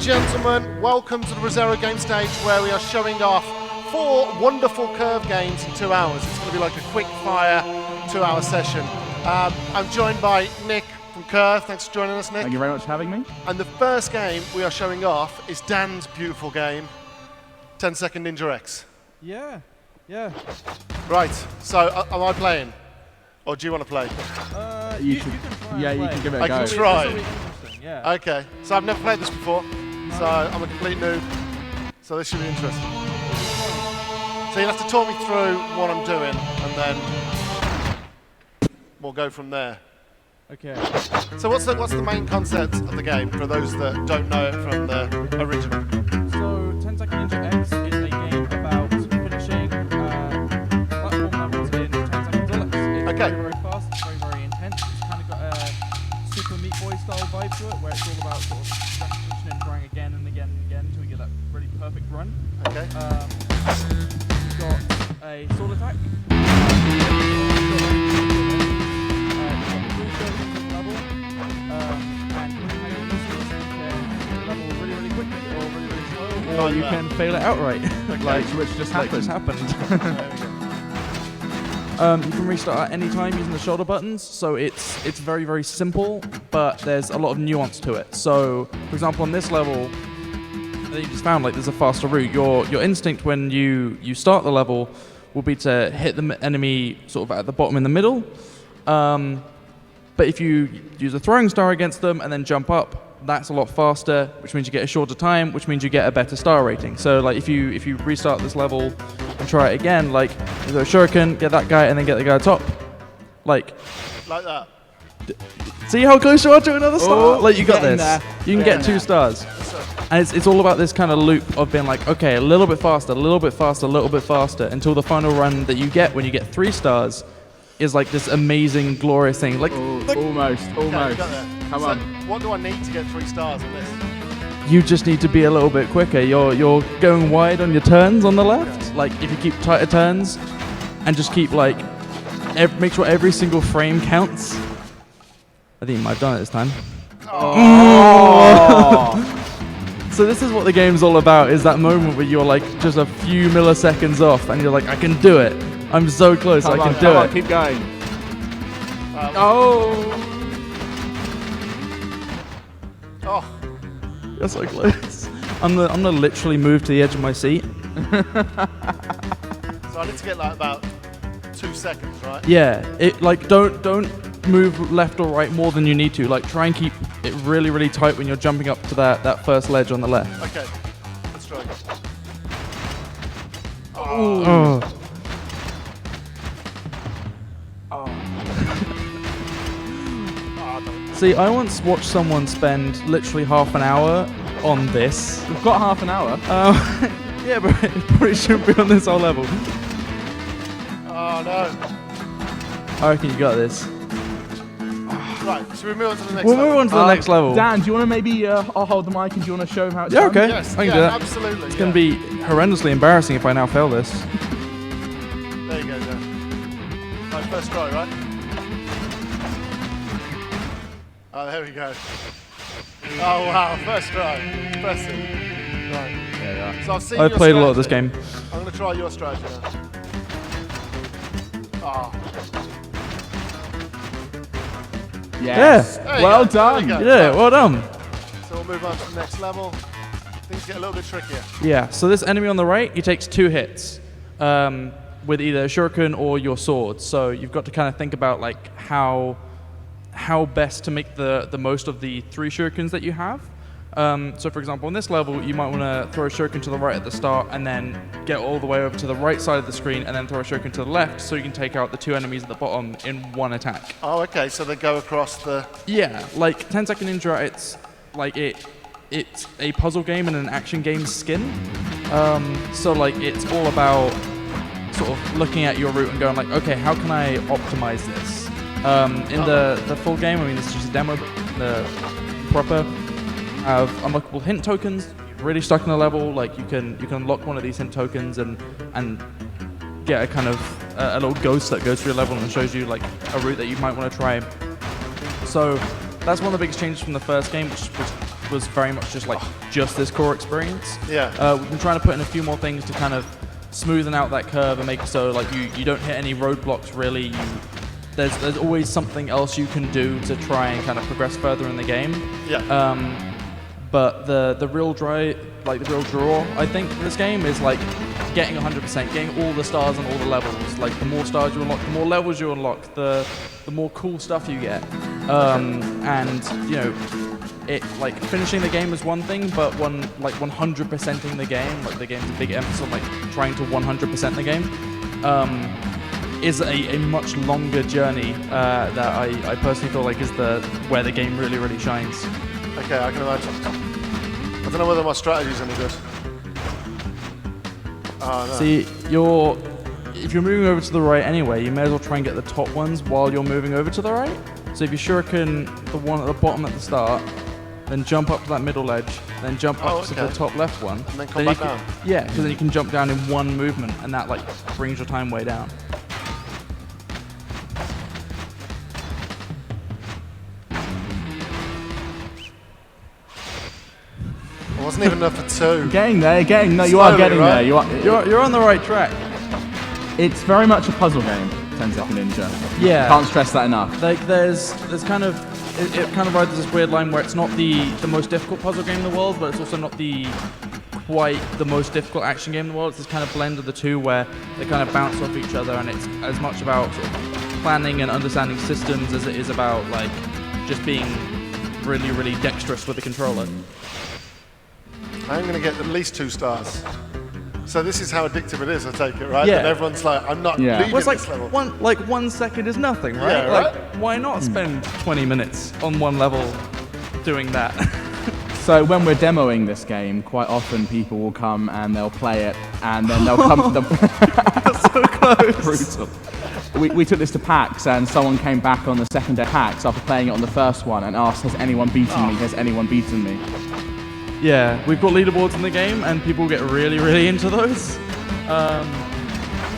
gentlemen, welcome to the Rosero game stage where we are showing off 4 wonderful curve games in 2 hours. It's going to be like a quick fire 2-hour session. I'm joined by Nick from Curve. Thanks for joining us, Nick. Thank you very much for having me. And the first game we are showing off is Dan's beautiful game, 10 Second Ninja X. Yeah. Right, so am I playing? Or do you want to play? You can try you can give it a I go. can try. This will be interesting, yeah. Okay, so I've never played this before, so I'm a complete noob, so this should be interesting. So you'll have to talk me through what I'm doing, and then we'll go from there. Okay. So what's the main concept of the game, for those that don't know it from the original? So 10 Second Ninja X is a game about finishing platform levels in 10 seconds or less. It's Okay. very fast, it's very intense. It's kind of got a Super Meat Boy style vibe to it, where it's all about sort of repetition and trying again and again and again until you get that really perfect run. Okay. You've got a sword attack. Or you can fail it outright, Okay. which just happened. You can restart at any time using the shoulder buttons, so it's very, very simple, but there's a lot of nuance to it. So, for example, on this level, that you just found, like, there's a faster route. Your instinct when you start the level will be to hit the enemy sort of at the bottom in the middle, but if you use a throwing star against them and then jump up, that's a lot faster, which means you get a shorter time, which means you get a better star rating. So, like, if you restart this level and try it again, like, there's a shuriken, get that guy, and then get the guy at top. Like that. See how close you are to another star? Like, you got this. there. You can get 2 stars. And it's all about this kind of loop of being like, okay, a little bit faster, a little bit faster, a little bit faster, until the final run that you get when you get 3 stars is like this amazing, glorious thing. Like, Okay, almost. got there. Come so on. what do I need to get 3 stars on this? You just need to be a little bit quicker. You're going wide on your turns on the left. Like, if you keep tighter turns and just keep, like, make sure every single frame counts. I think you might have done it this time. So this is what the game's all about, is that moment where you're like just a few milliseconds off and you're like, I can do it. I'm so close, I can do it. Keep going. Oh, You're so close. I'm gonna literally move to the edge of my seat. so I need to get like about 2 seconds, right? Yeah, don't move left or right more than you need to. Like, try and keep it really, really tight when you're jumping up to that first ledge on the left. Okay, let's try. Oh. See, I once watched someone spend literally half an hour on this. We've got half an hour. Yeah, but it probably shouldn't be on this whole level. Oh no. I reckon you got this. Right, should we move on to the next We'll level? move on to the next level. Dan, do you want to maybe I'll hold the mic and do you want to show him how it's Yeah, done? okay. Yes, I can yeah, do that. absolutely. It's going to be horrendously embarrassing if I now fail this. There you go, Dan. Right, first try, right? Oh, there we go. Oh, wow, first try. Impressive. Right. There you are. So I've seen I've your played a lot of this strategy. game. I'm going to try your strategy now. Oh. Yes. There you Well go, there we done. go. Yeah, well done. So we'll move on to the next level. Things get a little bit trickier. Yeah, so this enemy on the right, he takes 2 hits with either a shuriken or your sword. So you've got to kind of think about, like, how best to make the most of the 3 shurikens that you have. So for example, on this level, you might want to throw a shuriken to the right at the start and then get all the way over to the right side of the screen and then throw a shuriken to the left so you can take out the 2 enemies at the bottom in one attack. Oh, okay, so they go across the... Yeah, like 10 Second Ninja, it's like it's a puzzle game and an action game skin. So like it's all about sort of looking at your route and going like, okay, how can I optimize this? In the full game, I mean, this is just a demo, but the proper have unlockable hint tokens. Really stuck in a level, like you can unlock one of these hint tokens and get a kind of a little ghost that goes through your level and shows you like a route that you might want to try. So that's one of the biggest changes from the first game, which was was very much just this core experience. Yeah. We've been trying to put in a few more things to kind of smoothen out that curve and make it so like you don't hit any roadblocks really. There's always something else you can do to try and kind of progress further in the game. Yeah. But the real draw, I think, for this game is like getting 100%, getting all the stars on all the levels. Like the more stars you unlock, the more levels you unlock, the more cool stuff you get. And you know, it like finishing the game is one thing, but 100%ing the game, like the game's a big emphasis on like trying to 100% the game, is a much longer journey that I personally feel like is where the game really shines. Okay, I can imagine. I don't know whether my strategy's any good. Oh, no. See, if you're moving over to the right anyway, you may as well try and get the top ones while you're moving over to the right. So if you shuriken the one at the bottom at the start, then jump up to that middle ledge, then jump up to the top left one. And then come back down. Yeah, because then you can jump down in one movement, and that like brings your time way down. It wasn't even enough for two. Getting there. No, you Slowly, are getting right? there. You're on the right track. It's very much a puzzle game, 10 Second Ninja. Yeah. Can't stress that enough. Like there's kind of it kind of rides this weird line where it's not the most difficult puzzle game in the world, but it's also not quite the most difficult action game in the world. It's this kind of blend of the two where they kind of bounce off each other, and it's as much about sort of planning and understanding systems as it is about like just being really dexterous with the controller. I'm going to get at least 2 stars. So this is how addictive it is, I take it, right? Yeah. And everyone's like, I'm not leaving Well, it's like this level. 1 second is nothing, right? Yeah, like, right? why not spend 20 minutes on one level doing that? So when we're demoing this game, quite often people will come and they'll play it, and then they'll come to the... That's so close. Brutal. We took this to PAX, and someone came back on the second day PAX after playing it on the first one and asked, has anyone beaten me? Has anyone beaten me? Yeah, we've got leaderboards in the game, and people get really into those.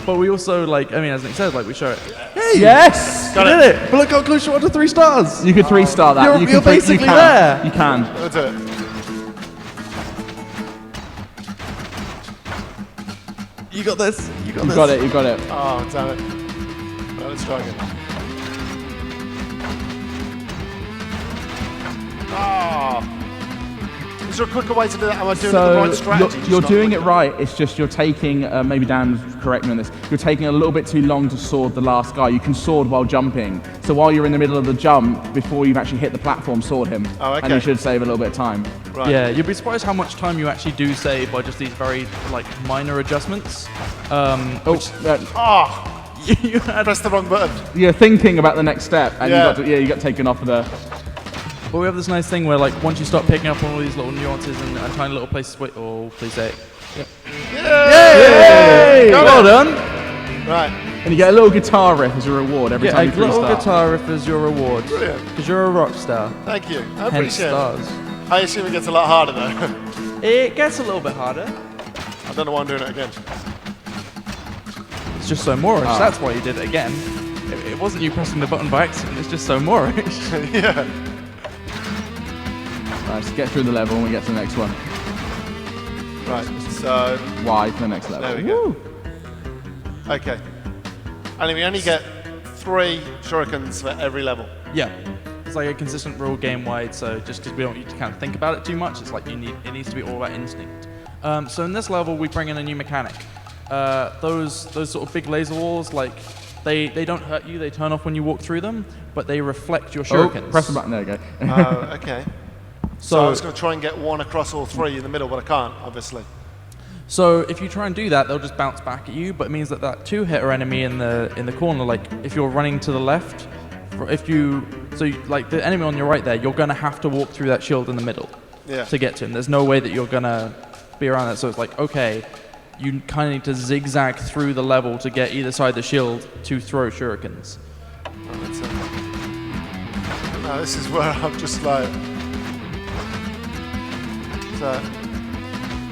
But we also, like, I mean, as Nick said, like, we show it. Hey! Yes! You did it! But look how close you are to 3 stars! You could 3-star that. You're basically there! You can. That's it. You got this! You got this! You got it. Oh, damn it. Well, let's try again. Oh. Is there a quicker way to do that? Am I doing the right strategy? You're doing it right. It's just you're taking, maybe Dan correct me on this, you're taking a little bit too long to sword the last guy. You can sword while jumping. So while you're in the middle of the jump, before you've actually hit the platform, sword him. Oh, okay. And you should save a little bit of time. Right. Yeah, you'll be surprised how much time you actually do save by just these very, like, minor adjustments. You had Press the wrong button. You're thinking about the next step, and Yeah. you got taken off of the... But we have this nice thing where, like, once you start picking up on all these little nuances and tiny little places, please say it. Yep. Yay! Well done. Right. And you get a little guitar riff as a reward every time you a little 3-star. guitar riff as your reward. Brilliant. Because you're a rock star. Thank you. I Hence appreciate stars. it. I assume it gets a lot harder, though. It gets a little bit harder. I don't know why I'm doing it again. It's just so Moorish. That's why you did it again. It wasn't you pressing the button by accident. It's just so Moorish. Yeah. Let's get through the level and we get to the next one. Right, so... Y for the next level. There we go. Okay. And we only get 3 shurikens for every level. Yeah. It's like a consistent rule game-wide, so just because we don't need to kind of think about it too much, it's like it needs to be all about instinct. So in this level, we bring in a new mechanic. Those sort of big laser walls, like, they don't hurt you, they turn off when you walk through them, but they reflect your shurikens. Press the button, there you go. Oh, okay. So I was going to try and get 1 across all 3 in the middle, but I can't, obviously. So if you try and do that, they'll just bounce back at you, but it means that 2-hitter enemy in the corner, like if you're running to the left, like the enemy on your right there, you're going to have to walk through that shield in the middle to get to him. There's no way that you're going to be around that. So it's like, okay, you kind of need to zigzag through the level to get either side of the shield to throw shurikens. Oh, that's it. No, this is where I'm just like...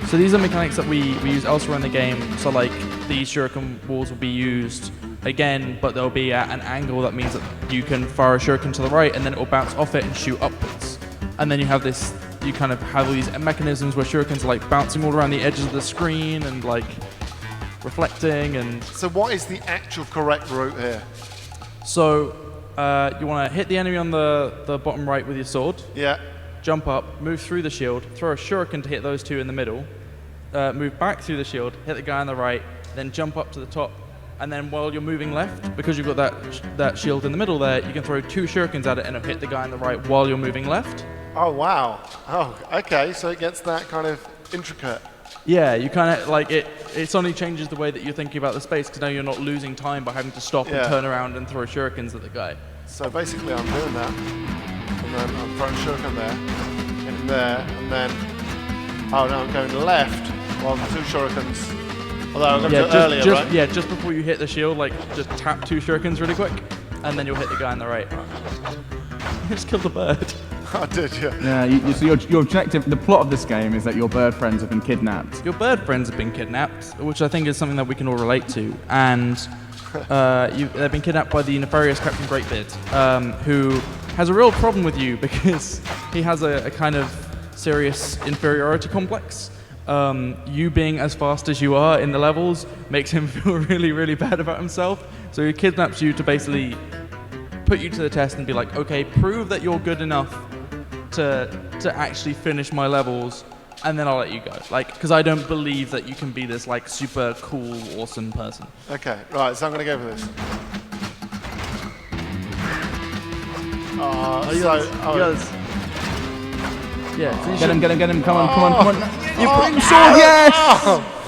So these are mechanics that we use elsewhere in the game. So like these shuriken walls will be used again, but they'll be at an angle that means that you can fire a shuriken to the right and then it will bounce off it and shoot upwards. And then you have this you kind of have all these mechanisms where shurikens are like bouncing all around the edges of the screen and like reflecting. And So what is the actual correct route here? so you want to hit the enemy on the bottom right with your sword, Yeah. jump up, move through the shield, throw a shuriken to hit those two in the middle, move back through the shield, hit the guy on the right, then jump up to the top, and then while you're moving left, because you've got that shield in the middle there, you can throw 2 shurikens at it and it'll hit the guy on the right while you're moving left. Oh, wow. Oh, okay. So it gets that kind of intricate. Yeah, you kind of like it suddenly changes the way that you're thinking about the space, because now you're not losing time by having to stop Yeah. and turn around and throw shurikens at the guy. So basically I'm doing that, and then I'm throwing shuriken there, and there, and then, oh no, I'm going left while the 2 shurikens, although I'm going to do it earlier, right? Yeah, just before you hit the shield, like just tap 2 shurikens really quick, and then you'll hit the guy on the right. You just killed the bird. I did, yeah. Yeah, so your objective, the plot of this game is that your bird friends have been kidnapped. Your bird friends have been kidnapped, which I think is something that we can all relate to, and they've been kidnapped by the nefarious Captain Greatbeard, who has a real problem with you because he has a kind of serious inferiority complex. You being as fast as you are in the levels makes him feel really, really bad about himself. So he kidnaps you to basically put you to the test and be like, okay, prove that you're good enough to actually finish my levels, and then I'll let you go. Like, because I don't believe that you can be this like super cool, awesome person. Okay, right, so I'm going to go for this. Yeah. So you Get him, should- get him, get him, come on. You put sword, yes!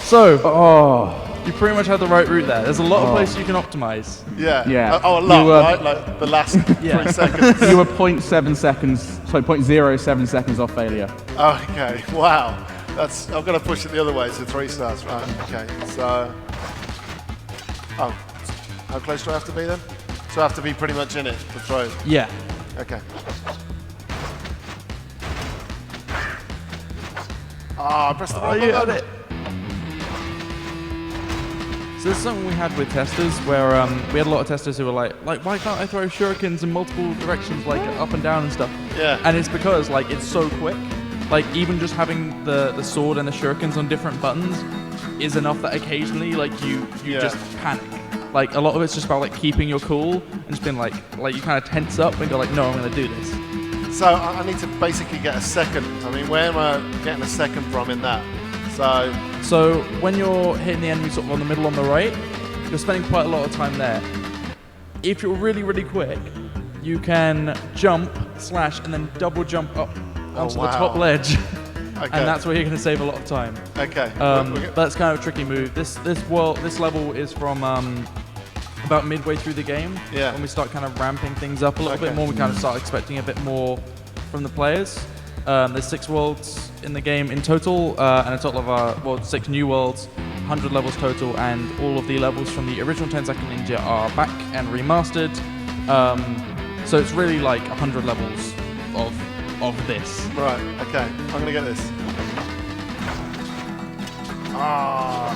So, Oh, you pretty much had the right route there. There's a lot of places you can optimize. Yeah. Yeah. Oh, a lot, You, right? Like the last 3 seconds. you were 0.07 seconds off failure. Okay, wow. That's, I'm going to push it the other way to 3 stars. Right, okay, so... Oh, how close do I have to be then? So I have to be pretty much in it to throw. Yeah. Okay. Ah, I pressed the wrong you button. had it. So this is something we had with testers, where we had a lot of testers who were like, why can't I throw shurikens in multiple directions, like up and down and stuff? Yeah. And it's because like it's so quick. Like even just having the sword and the shurikens on different buttons is enough that occasionally like you Yeah. just panic. Like a lot of it's just about like keeping your cool and just being like you kind of tense up and go like, no, I'm gonna do this. So I need to basically get a second. I mean, where am I getting a second from in that? So when you're hitting the enemy sort of on the middle on the right, you're spending quite a lot of time there. If you're really, really quick, you can jump, slash, and then double jump up onto the top ledge. Okay. And that's where you're going to save a lot of time. Okay. That's kind of a tricky move. This level is from about midway through the game. Yeah. When we start kind of ramping things up a little bit more, we kind of start expecting a bit more from the players. There's 6 worlds in the game in total, and a total of 6 new worlds, 100 levels total, and all of the levels from the original 10-second Ninja are back and remastered. So it's really like 100 levels of this. Right, okay. I'm going to get this. Ah.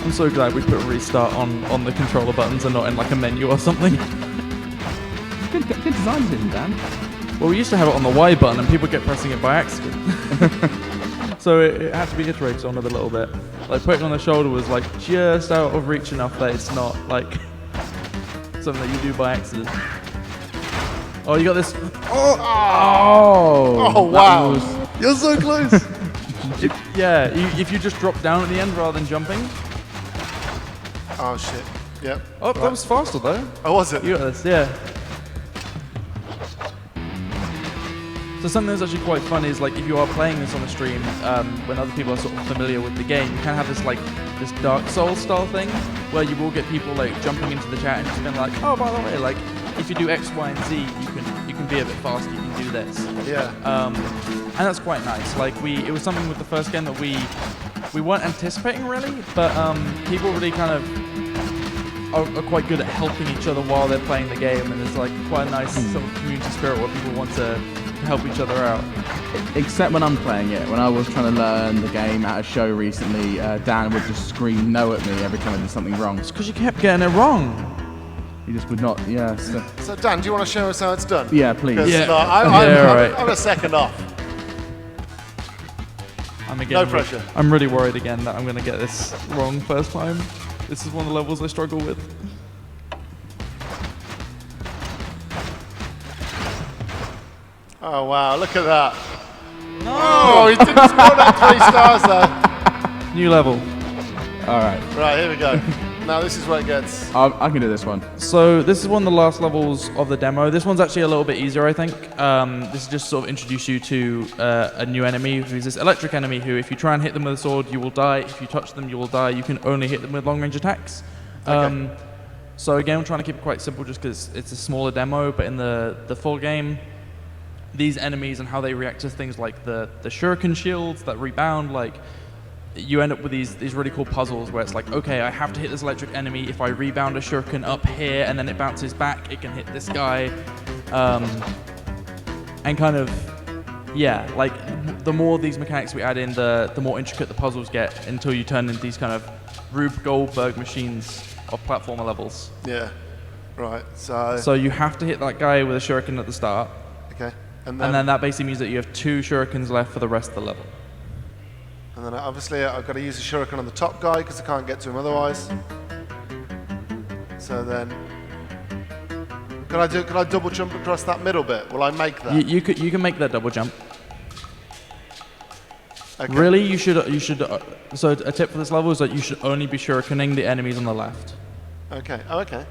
I'm so glad we put restart on the controller buttons and not in like a menu or something. Good design decision, Dan. Well, we used to have it on the Y button and people kept pressing it by accident. So it had to be iterated on it a little bit. Like putting it on the shoulder was like just out of reach enough that it's not like something that you do by accident. Oh, you got this. Oh, Wow. was- You're so close. If you just drop down at the end rather than jumping. Oh, shit. Yep. Oh, that was faster though. Oh, was it? You got this, yeah. So something that's actually quite fun is like if you are playing this on a stream, when other people are sort of familiar with the game, you can have this like this Dark Souls style thing where you will get people like jumping into the chat and just being like, oh, by the way, like if you do X, Y, and Z, you can be a bit faster. You can do this. Yeah. And that's quite nice. Like it was something with the first game that we weren't anticipating really, but people really kind of are quite good at helping each other while they're playing the game, and there's like quite a nice sort of community spirit where people want to help each other out. Except when I'm playing it. When I was trying to learn the game at a show recently, Dan would just scream no at me every time I did something wrong. It's because you kept getting it wrong. He just would not, yeah. So Dan, do you want to show us how it's done? Yeah, please. 'Cause, Yeah. I'm a second off. No pressure. I'm really worried again that I'm going to get this wrong first time. This is one of the levels I struggle with. Oh wow, look at that. No! Oh, he didn't score that 3 stars though. New level. All right. Right, here we go. Now this is where it gets... I can do this one. So this is one of the last levels of the demo. This one's actually a little bit easier, I think. This is just sort of introduce you to a new enemy, who's this electric enemy who, if you try and hit them with a sword, you will die. If you touch them, you will die. You can only hit them with long-range attacks. Okay. So again, we're trying to keep it quite simple just because it's a smaller demo, but in the full game, these enemies and how they react to things like the shuriken shields that rebound, like, you end up with these really cool puzzles where it's like, okay, I have to hit this electric enemy. If I rebound a shuriken up here and then it bounces back, it can hit this guy. And kind of, yeah, like the more these mechanics we add in, the more intricate the puzzles get until you turn into these kind of Rube Goldberg machines of platformer levels. Yeah, right, so... So you have to hit that guy with a shuriken at the start. Okay, And then that basically means that you have 2 shurikens left for the rest of the level. And then obviously I've got to use a shuriken on the top guy because I can't get to him otherwise. So then, can I double jump across that middle bit? Will I make that? You can make that double jump. Okay. Really, you should. So a tip for this level is that you should only be shurikening the enemies on the left. Okay. Oh, okay.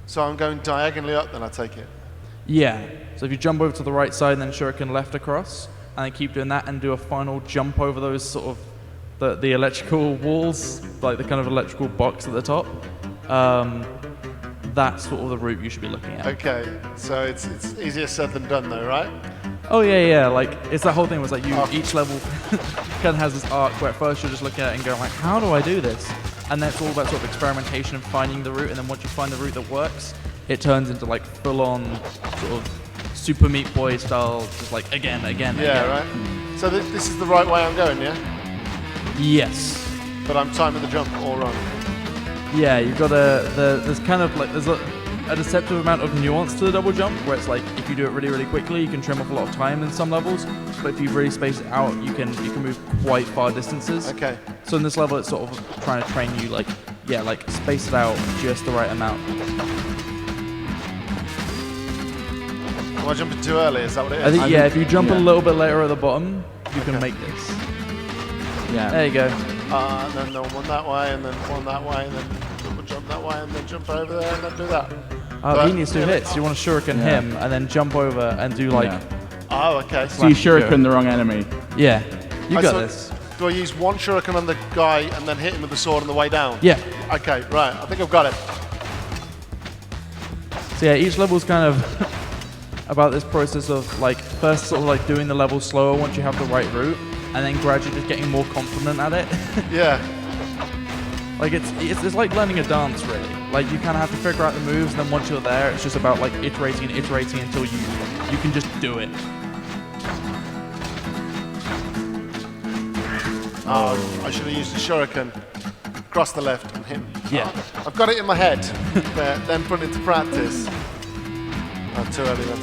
So I'm going diagonally up, then I take it. Yeah. So if you jump over to the right side and then shuriken left across, and then keep doing that and do a final jump over those sort of the electrical walls, like the kind of electrical box at the top. That's sort of the route you should be looking at. Okay. So it's easier said than done, though, right? Oh yeah. Like it's that whole thing was like each level kind of has this arc where at first you're just looking at it and going like, how do I do this? And then it's all about sort of experimentation and finding the route. And then once you find the route that works, it turns into like full-on sort of Super Meat Boy style, just like again. Yeah, right. So this is the right way I'm going, yeah? Yes. But I'm timing the jump all wrong. Yeah, you've got there's kind of like there's a deceptive amount of nuance to the double jump, where it's like if you do it really, really quickly, you can trim off a lot of time in some levels. But if you really space it out, you can move quite far distances. Okay. So in this level, it's sort of trying to train you like space it out just the right amount. Am I jumping too early? Is that what it is? I think if you jump a yeah. little bit later at the bottom, you can make this. Yeah. There you go. And then one that way, and then one that way, and then double jump that way, and then jump over there, and then do that. Oh, he needs 2 hits. You want to shuriken him, and then jump over and do like... Oh, okay. So you shuriken the wrong enemy. Yeah, you got So this. Do I use one shuriken on the guy and then hit him with the sword on the way down? Yeah. Okay, right. I think I've got it. So yeah, each level's kind of about this process of like first sort of like doing the level slower once you have the right route, and then gradually just getting more confident at it. Yeah. Like it's like learning a dance really. Like you kind of have to figure out the moves, and then once you're there, it's just about like iterating until you can just do it. I should have used a shuriken across the left and him. Yeah. I've got it in my head, but then put it to practice. Oh, too early then.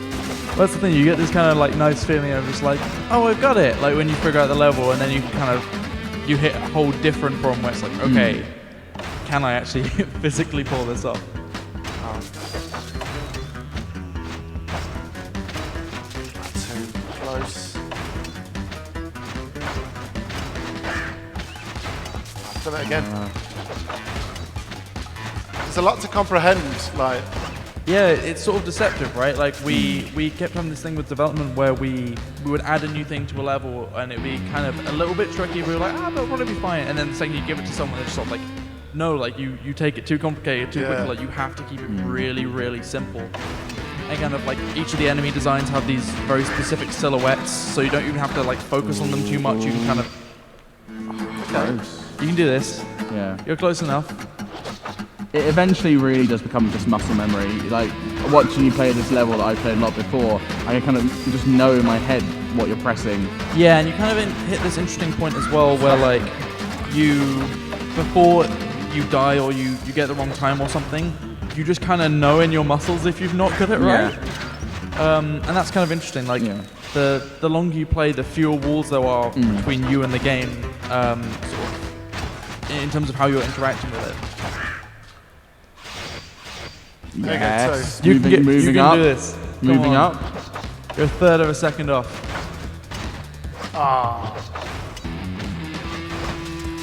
That's the thing, you get this kind of like nice feeling of just like, oh, I've got it. Like when you figure out the level, and then you hit a whole different problem where it's like, okay, can I actually physically pull this off? Too close. I've done it again. There's a lot to comprehend, like. Yeah, it's sort of deceptive, right? Like we kept having this thing with development where we would add a new thing to a level, and it'd be kind of a little bit tricky. We were like, but it'll probably be fine. And then the second you give it to someone, it's sort of like, no, like you take it too complicated, too quickly. Like you have to keep it really, really simple. And kind of like each of the enemy designs have these very specific silhouettes, so you don't even have to like focus on them too much. You can kind of, Okay. you can do this. Yeah. You're close enough. It eventually really does become just muscle memory. Like watching you play this level that I played a lot before, I can kind of just know in my head what you're pressing. Yeah, and you kind of hit this interesting point as well where like before you die or you get the wrong time or something, you just kind of know in your muscles if you've not got it right. And that's kind of interesting. Like the longer you play, the fewer walls there are between you and the game, sort of, in terms of how you're interacting with it. Yes. You can moving up. do this. Moving up. You're a third of a second off. Ah.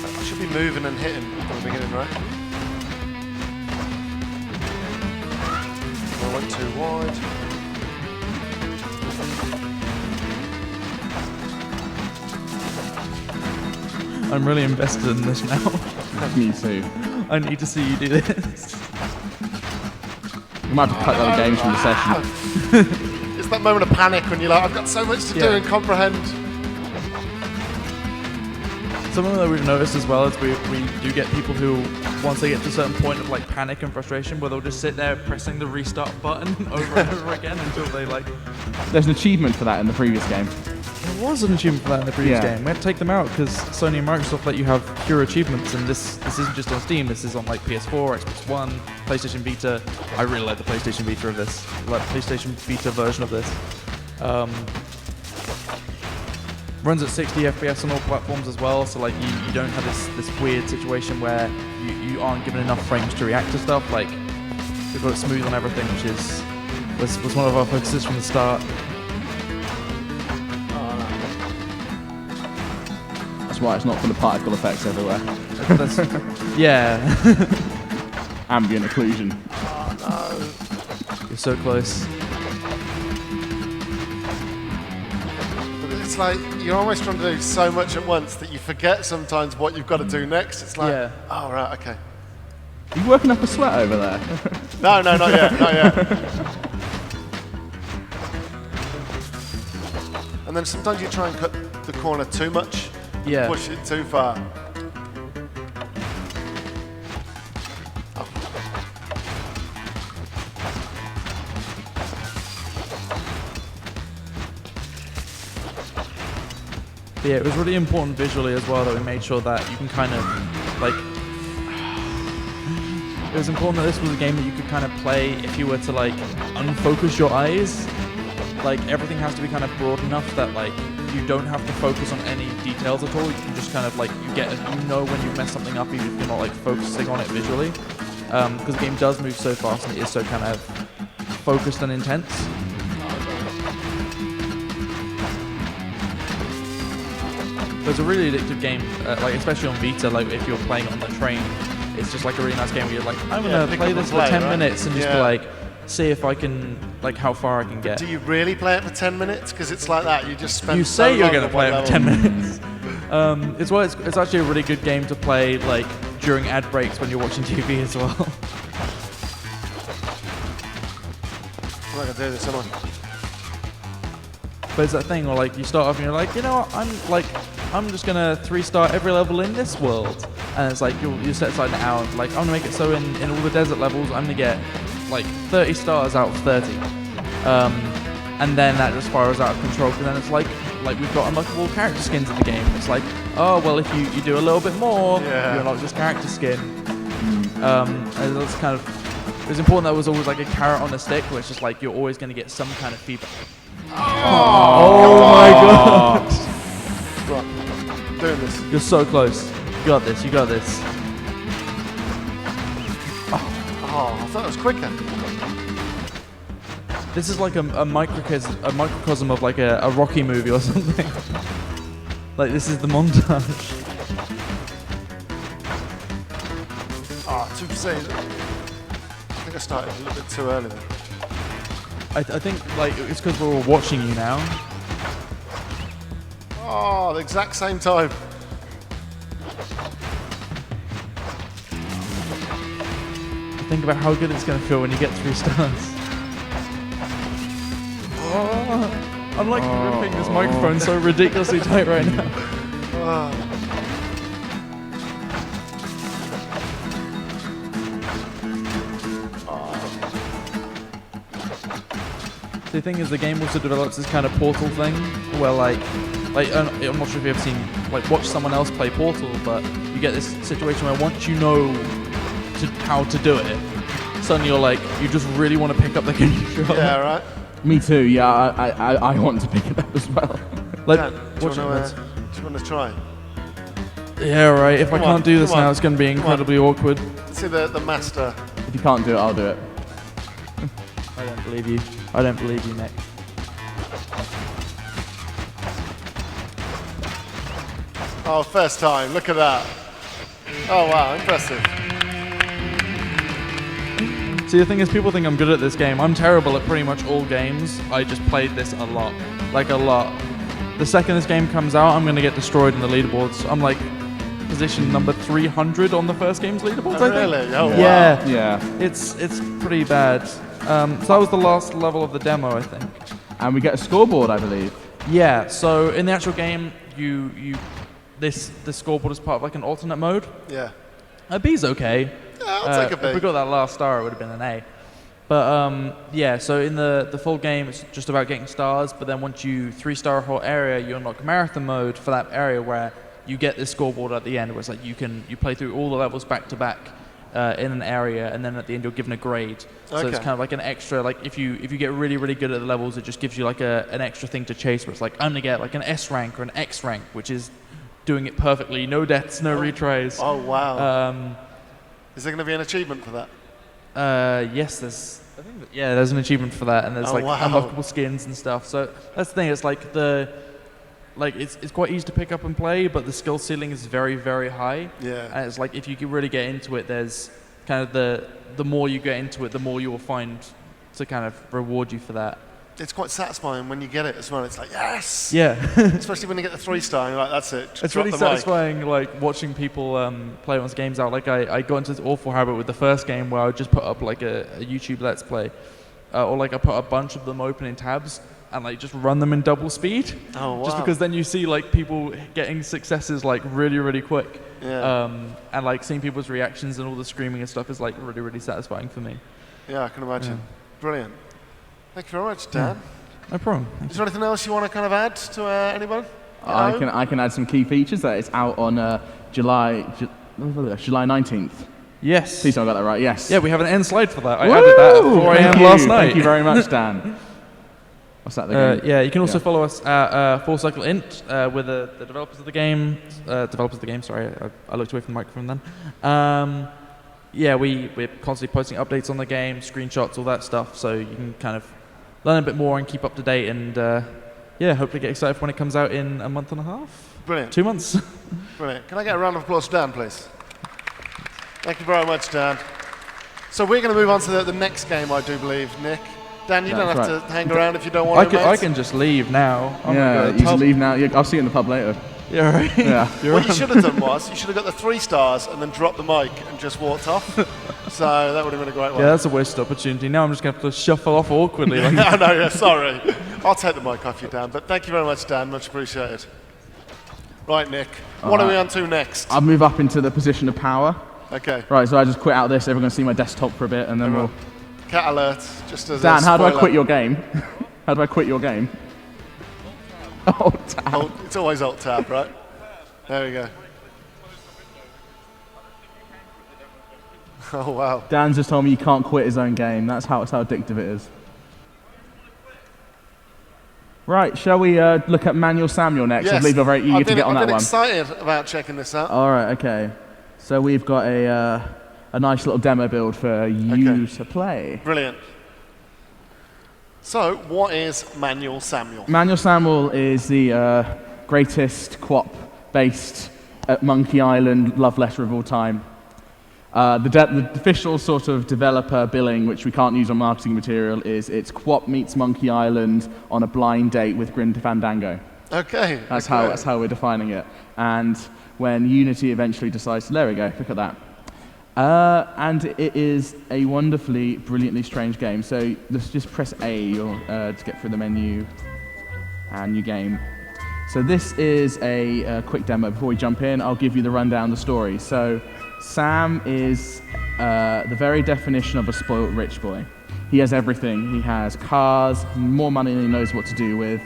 I should be moving and hitting from the beginning, right? I went too wide. I'm really invested in this now. Me too. I need to see you do this. You might have to cut other games from the session. It's that moment of panic when you're like, I've got so much to do and comprehend. Something that we've noticed as well is we do get people who, once they get to a certain point of like panic and frustration, where they'll just sit there pressing the restart button over and over again until they like... There's an achievement for that in the previous game. There was an achievement for that in the previous game. We had to take them out because Sony and Microsoft let you have pure achievements, and this isn't just on Steam, this is on like PS4, Xbox One, PlayStation Vita. I really like the PlayStation Vita of this. I like the PlayStation Vita version of this. Runs at 60 FPS on all platforms as well, so like you don't have this weird situation where you aren't given enough frames to react to stuff. Like we've got it smooth on everything, which was one of our focuses from the start. That's why it's not full of particle effects everywhere. Yeah. Ambient occlusion. Oh no. You're so close. It's like you're almost trying to do so much at once that you forget sometimes what you've got to do next. It's like, oh right, okay. Are you working up a sweat over there? No, not yet, not yet. And then sometimes you try and cut the corner too much. Yeah. Push it too far. Yeah, it was really important visually as well that we made sure that you can kind of, like, it was important that this was a game that you could kind of play if you were to, like, unfocus your eyes. Like, everything has to be kind of broad enough that, like, you don't have to focus on any details at all. You can just kind of, like, you know when you've messed something up even if you're not, like, focusing on it visually. Because the game does move so fast and it is so kind of focused and intense. It's a really addictive game, like especially on Vita. Like if you're playing it on the train, it's just like a really nice game where you're like, I'm gonna play this for 10 minutes and just be like, see if I can, like how far I can get. Do you really play it for 10 minutes? Because it's like that. You just spend. You so say you're long gonna on play one it for 10 level. minutes. It's actually a really good game to play like during ad breaks when you're watching TV as well. I'm not gonna do this, am I? But it's that thing where like you start off and you're like, you know what, I'm just gonna 3-star every level in this world, and it's like you set aside an hour, like I'm gonna make it so in all the desert levels I'm gonna get like 30 stars out of 30, and then that just spirals out of control because then it's like we've got unlockable character skins in the game. It's like, oh well, if you do a little bit more, you unlock this character skin. And that's kind of, it was important that there was always like a carrot on a stick, where it's just like you're always gonna get some kind of feedback. Oh my god! Right, doing this. You're so close. You got this. You got this. Oh, I thought it was quicker. This is like a microcosm of like a Rocky movie or something. Like this is the montage. Oh, too soon. I think I started a little bit too early then. I think like it's because we're all watching you now. Oh, the exact same time. Think about how good it's going to feel when you get 3 stars. Oh, I'm like gripping this microphone so ridiculously tight right now. The thing is, the game also develops this kind of Portal thing, where like I'm not sure if you've ever seen, like, watch someone else play Portal, but you get this situation where once you know how to do it, suddenly you're like, you just really want to pick up the controller. Yeah, right. Me too. Yeah, I want to pick it up as well. Like, Dan, do you want to try? yeah, right. If I Come on, can't do this come on, now, it's going to be incredibly awkward. See the master. If you can't do it, I'll do it. I don't believe you. I don't believe you, Nick. Oh, first time. Look at that. Oh, wow. Impressive. See, the thing is, people think I'm good at this game. I'm terrible at pretty much all games. I just played this a lot. Like, a lot. The second this game comes out, I'm going to get destroyed in the leaderboards. I'm like position number 300 on the first game's leaderboards, I think. Really? Oh, wow. Yeah. Yeah. It's pretty bad. So that was the last level of the demo, I think. And we get a scoreboard, I believe. Yeah, so in the actual game, this scoreboard is part of like an alternate mode. Yeah. A B's okay. Yeah, I'll take a B. If we got that last star, it would have been an A. But yeah, so in the full game, it's just about getting stars. But then once you 3-star a whole area, you unlock marathon mode for that area where you get this scoreboard at the end, where it's like you play through all the levels back to back in an area, and then at the end you're given a grade. So it's Okay. kind of like an extra, like if you get really, really good at the levels, it just gives you like an extra thing to chase, where it's like, I'm gonna get like an S rank or an X rank, which is doing it perfectly, no deaths, no retries. Oh, wow. Um, Is there going to be an achievement for that? yes, there's an achievement for that, and there's Oh, like wow. unlockable skins and stuff. So that's the thing. It's like it's quite easy to pick up and play, but the skill ceiling is very, very high. Yeah. And it's like if you can really get into it, there's kind of the more you get into it, the more you will find to kind of reward you for that. It's quite satisfying when you get it as well. It's like, yes! Yeah. Especially when you get the 3-star, you're like, that's it. Just It's drop really the mic. satisfying, like watching people play one's games out. Like I got into this awful habit with the first game where I would just put up like a YouTube Let's Play, or like I put a bunch of them open in tabs and like just run them in double speed. Oh, wow. Just because then you see like people getting successes like really, really quick. Yeah. And like seeing people's reactions and all the screaming and stuff is like really, really satisfying for me. Yeah, I can imagine. Brilliant. Thank you very much, Dan. No problem. Is there anything else you want to kind of add to anyone? I can add some key features. That it's out on July 19th. Yes. Please don't get that right. Yes. Yeah, we have an end slide for that. I added that at 4 a.m. last night. Thank you very much, Dan. What's that? The game? Yeah, you can also follow us at Full Cycle Int with the developers of the game. Sorry, I looked away from the microphone then. Yeah, we're constantly posting updates on the game, screenshots, all that stuff, so you can kind of learn a bit more and keep up to date, and yeah, hopefully get excited for when it comes out in a month and a half. Brilliant. 2 months. Brilliant. Can I get a round of applause for Dan, please? Thank you very much, Dan. So we're going to move on to the next game, I do believe, Nick. Dan, you don't have to hang around if you don't want to, I can just leave now. I'm Yeah, gonna go to you the can pub. leave now. I'll see you in the pub later. Yeah, right. Yeah. What you should have done was, you should have got the 3 stars and then dropped the mic and just walked off. So that would have been a great one. Yeah, that's a wasted opportunity. Now I'm just going to have to shuffle off awkwardly. Like, No, no, yeah, sorry. I'll take the mic off you, Dan. But thank you very much, Dan. Much appreciated. Right, Nick. What are we on to next? I'll move up into the position of power. Okay. Right, so I just quit out this. Everyone's going to see my desktop for a bit, and then we'll... Cat alert. Just as Dan, a how do I spoiler. quit your game? How do I quit your game? Oh, tab. It's always Alt Tab, right? There we go. Oh, wow. Dan's just told me you can't quit his own game. That's how addictive it is. Right, shall we look at Manual Samuel next? I believe you're very eager to get on I've that been one. excited about checking this out. All right, okay. So we've got a nice little demo build for you to play. Brilliant. So, what is Manual Samuel? Manual Samuel is the greatest QWOP-based Monkey Island love letter of all time. The official sort of developer billing, which we can't use on marketing material, is it's QWOP meets Monkey Island on a blind date with Grim Fandango. Okay. That's how we're defining it. And when Unity eventually decides, there we go, look at that. And it is a wonderfully, brilliantly strange game. So let's just press A to get through the menu and new game. So this is a quick demo. Before we jump in, I'll give you the rundown of the story. So Sam is the very definition of a spoiled rich boy. He has everything. He has cars, more money than he knows what to do with,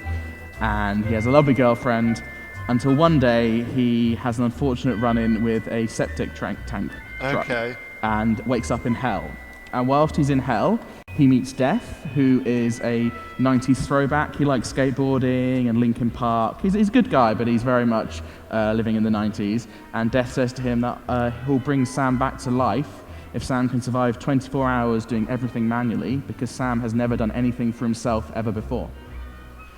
and he has a lovely girlfriend, until one day he has an unfortunate run-in with a septic tank truck and wakes up in hell. And whilst he's in hell, he meets Death, who is a 90s throwback. He likes skateboarding and Linkin Park. He's a good guy, but he's very much living in the 90s. And Death says to him that he'll bring Sam back to life if Sam can survive 24 hours doing everything manually, because Sam has never done anything for himself ever before.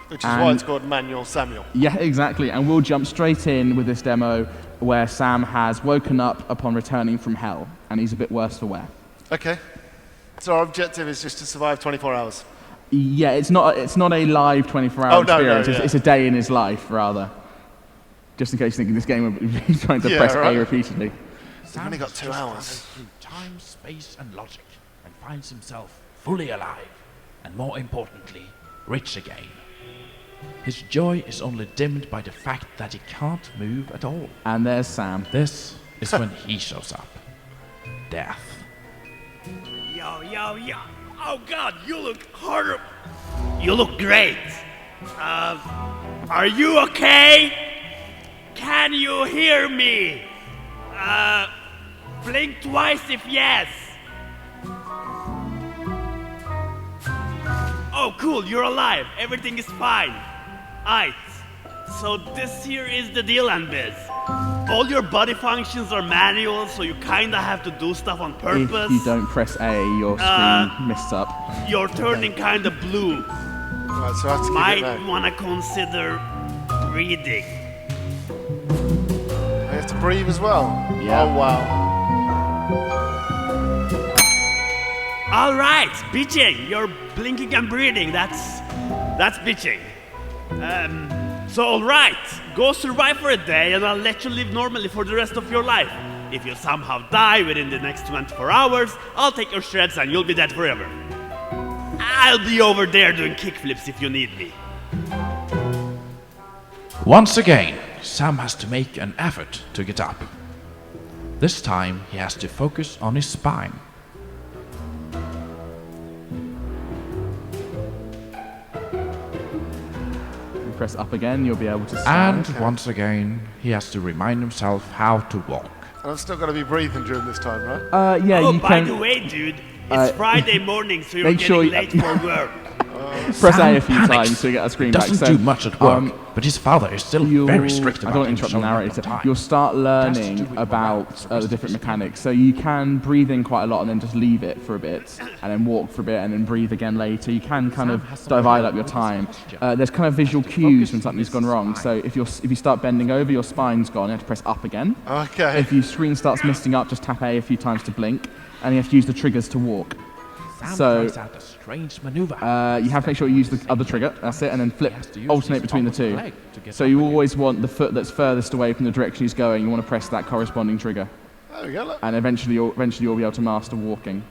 Which is why it's called Manual Samuel. Yeah, exactly. And we'll jump straight in with this demo where Sam has woken up upon returning from hell, and he's a bit worse for wear. Okay. So our objective is just to survive 24 hours. Yeah, it's not a live 24-hour experience. It's a day in his life, rather. Just in case you're thinking this game would be trying to press A repeatedly. We've only got 2 hours. Through time, space, and logic, and finds himself fully alive, and more importantly, rich again. His joy is only dimmed by the fact that he can't move at all. And there's Sam. This is when he shows up. Death. Yo. Oh God, you look horrible. You look great. Are you okay? Can you hear me? Blink twice if yes. Oh, cool, you're alive. Everything is fine. Aight. So this here is the deal, Biz. All your body functions are manual, so you kinda have to do stuff on purpose. If you don't press A, your screen misses up. You're turning kinda blue. Right, so I have to Might wanna consider breathing. I have to breathe as well? Yeah. Oh, wow. Alright, bitching. You're blinking and breathing. That's bitching. So alright, go survive for a day and I'll let you live normally for the rest of your life. If you somehow die within the next 24 hours, I'll take your shreds and you'll be dead forever. I'll be over there doing kickflips if you need me. Once again, Sam has to make an effort to get up. This time, he has to focus on his spine. Press up again, you'll be able to stand. And once again, he has to remind himself how to walk. And I'm still going to be breathing during this time, right? Yeah, Oh, you by can the way, dude, it's Friday morning, so you're make getting sure late for work. press A a Sam few panics. times to get a screen back. Doesn't do much at work, but his father is still very strict I about don't him interrupt the showing up on narrator. time. You'll start Has to learning do with about morale, the different mechanics. So you can breathe in quite a lot and then just leave it for a bit, and then walk for a bit, and then breathe again later. You can kind of divide up your time. There's kind of visual cues when something's gone wrong. So if you start bending over, your spine's gone. You have to press up again. Okay. If your screen starts misting up, just tap A a few times to blink, and you have to use the triggers to walk. Sam So tries out a strange maneuver. you have to make sure you use the other trigger. That's it, and then flip, alternate between the two. So you always want the foot that's furthest away from the direction he's going. You want to press that corresponding trigger, There we go, look. and eventually you'll be able to master walking.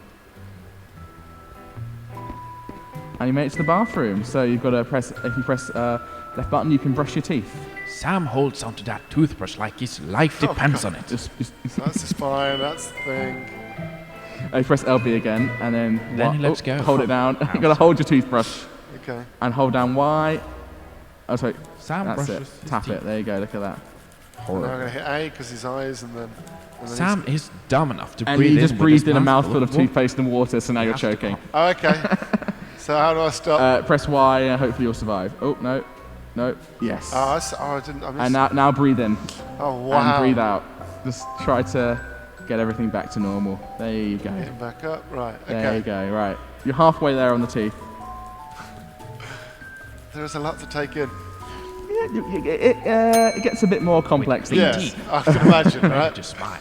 And you made it to the bathroom. So you've got to press. If you press left button, you can brush your teeth. Sam holds onto that toothbrush like his life depends on it. Just That's the spine, that's the thing. you press LB again, and then Then he lets go. Hold it down. You've got to hold your toothbrush Okay. and hold down Y. Oh, sorry. Sam That's brushes it. his Tap teeth. it. There you go. Look at that. Now I'm going to hit A because his eyes and then Sam is dumb enough to And breathe you in just with breathed his in a mouth mouthful of full toothpaste and water, so now you're has to choking. Oh, okay. So how do I stop? Press Y, and hopefully you'll survive. Oh, no. No. Yes. I didn't. I missed. And now breathe in. Oh, wow. And breathe out. Just try to get everything back to normal. There you go. Getting back up. Right. Okay. There you go. Right. You're halfway there on the teeth. There's a lot to take in. It gets a bit more complex than Yes, this. I can imagine, right? Just smile.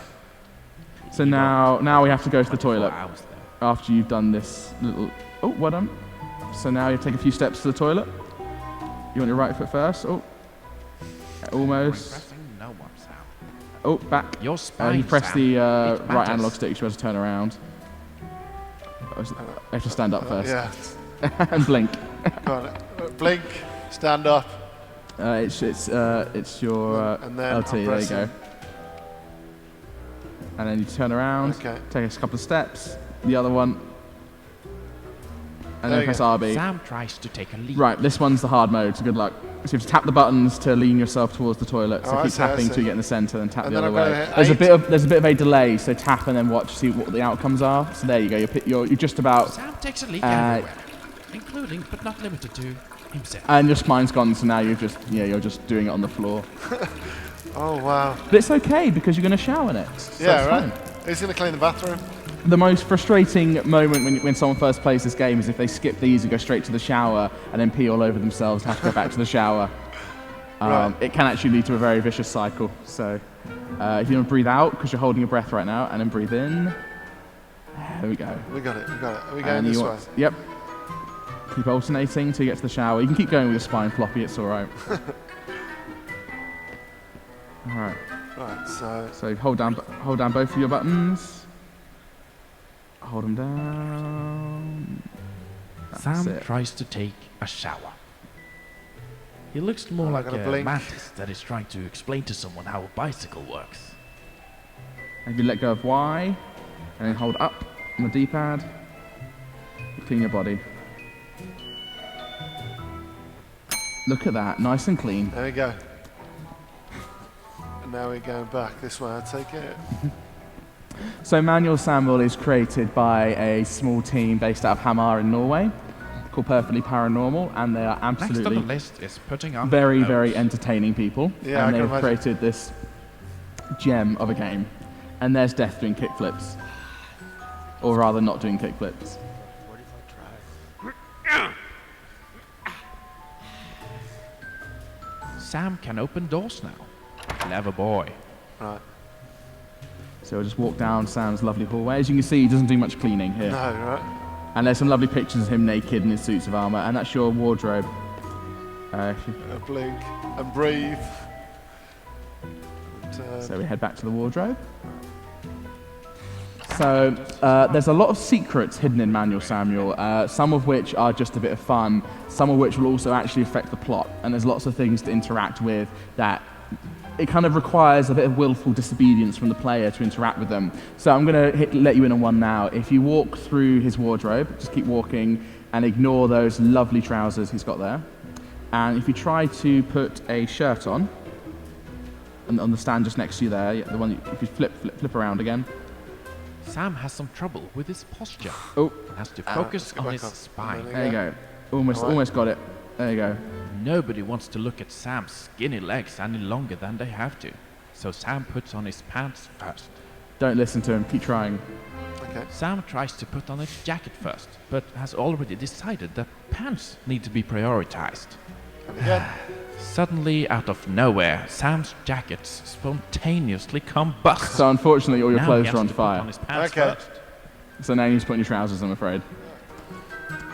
So now we have to go to the toilet Hours there. after you've done this little... Oh, well done. So now you take a few steps to the toilet. You want your right foot first. Oh. Almost. Pressing no one sound. Oh, back. Your spine. You press Sam. the It right matters. analog stick to be able to turn around. You have to stand up first. Yeah. And blink. Go on. Blink. Stand up. It's your And then LT. I'm There you go. pressing. And then you turn around. Okay. Take a couple of steps. The other one. and There then you press go. RB. Sam tries to take a leap. Right, this one's the hard mode, so good luck. So you have to tap the buttons to lean yourself towards the toilet. So Oh, I keep see, I tapping see. till you get in the centre, then tap And the then other I've way. got to hit There's a bit of a delay, so tap and then watch, see what the outcomes are. So there you go. You're just about, Sam takes a leak everywhere, including but not limited to himself. and your spine's gone. So now you're just doing it on the floor. Oh, wow. But it's okay because you're going to shower next. So Yeah, it's right. fine. Who's going to clean the bathroom? The most frustrating moment when someone first plays this game is if they skip these and go straight to the shower and then pee all over themselves and have to go back to the shower. Right. It can actually lead to a very vicious cycle. So if you want to breathe out because you're holding your breath right now, and then breathe in. There we go. We got it. Are we going And this you way? want- Yep. Keep alternating until you get to the shower. You can keep going with your spine floppy. It's all right. All right. Right, So hold down both of your buttons. Hold them down. That's Sam it. tries to take a shower. He looks more I'm like gonna a blink. mantis that is trying to explain to someone how a bicycle works. And if you let go of Y, and then hold up on the D-pad, you clean your body. Look at that, nice and clean. there we go. And now we're going back this way, I take it. So Manual Samuel is created by a small team based out of Hamar in Norway, called Perfectly Paranormal, and they are Next on the absolutely list is putting on very, nose. very entertaining people. Yeah, I and can they've imagine. created this gem of a game. And there's Death doing kickflips. Or rather, not doing kickflips. Sam can open doors now. Clever boy. Right. So we'll just walk down Sam's lovely hallway. As you can see, he doesn't do much cleaning here. No, right. And there's some lovely pictures of him naked in his suits of armour, and that's your wardrobe. Blink and breathe. And, So we head back to the wardrobe. So there's a lot of secrets hidden in Manual Samuel, some of which are just a bit of fun, some of which will also actually affect the plot, and there's lots of things to interact with that it kind of requires a bit of willful disobedience from the player to interact with them. So I'm going to let you in on one now. If you walk through his wardrobe, just keep walking and ignore those lovely trousers he's got there. And if you try to put a shirt on the stand just next to you there, yeah, the one if you flip around again. Sam has some trouble with his posture. Oh, And has to focus go on back his up. spine. There there you go. Almost got it. There you go. Nobody wants to look at Sam's skinny legs any longer than they have to. So Sam puts on his pants first. Don't listen to him. Keep trying. okay. Sam tries to put on his jacket first, but has already decided that pants need to be prioritized. And again. Suddenly, out of nowhere, Sam's jacket spontaneously combusts. So unfortunately, all your Now clothes he has are on to put fire. on his pants Okay. first. So now you need to put on your trousers, I'm afraid.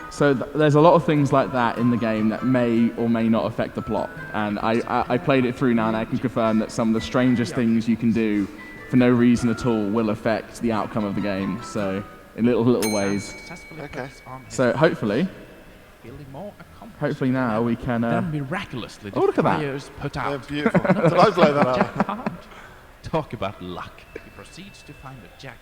So there's a lot of things like that in the game that may or may not affect the plot. And I played it through now, and I can confirm that some of the strangest things you can do for no reason at all will affect the outcome of the game. So in little ways. Successfully Okay. puts on his So hopefully feeling more accomplished. Hopefully now we can. Then miraculously, the oh, look at that. fires put They're out. beautiful. Did I blow that out? Can't talk about luck. He proceeds to find a jacket.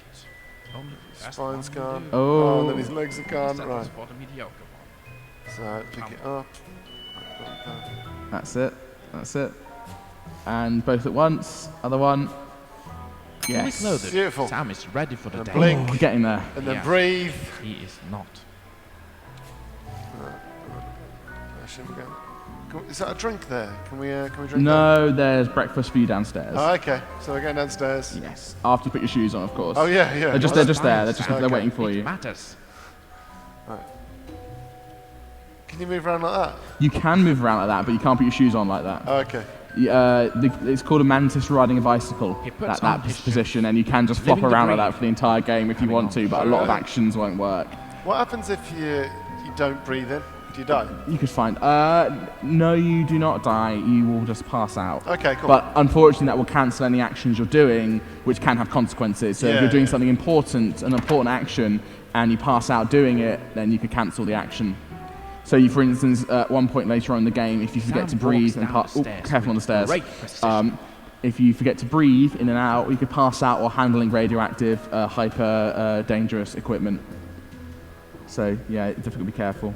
Only the best Spine's one will gone. do. Oh. And then his legs are gone. Settles Right. for the mediocre one. So pick it up. That's it. That's it. And both at once. Other one. Fully Yes. clothed, Beautiful. Sam is ready for the And day. blink. We're getting there. And then Yeah. breathe. He is not. Actually, we're going. Is that a drink there? Can we drink No, there's breakfast for you downstairs. there? Oh, okay. So we're going downstairs. Yes. After you put your shoes on, of course. Oh yeah, yeah. They're just Well, there. fine, They're Sam. they're waiting Okay. for It you. matters. Can you move around like that? You can move around like that, but you can't put your shoes on like that. Oh, okay. It's called a mantis riding a bicycle. He puts That on his position, and you can just flop Living the around like dream. that for the entire game if you want to, but a lot of actions won't work. What happens if you don't breathe in? Do you die? You could find. No, you do not die. You will just pass out. Okay, cool. But unfortunately, that will cancel any actions you're doing, which can have consequences. So if Yeah, you're doing yeah. something important, an important action, and you pass out doing it, then you could cancel the action. So, you, for instance, at one point later on in the game, if you forget to Sam breathe walks and down the stairs careful on the with stairs. great precision. If you forget to breathe in and out, you could pass out while handling radioactive, hyper dangerous equipment. So yeah, definitely be careful.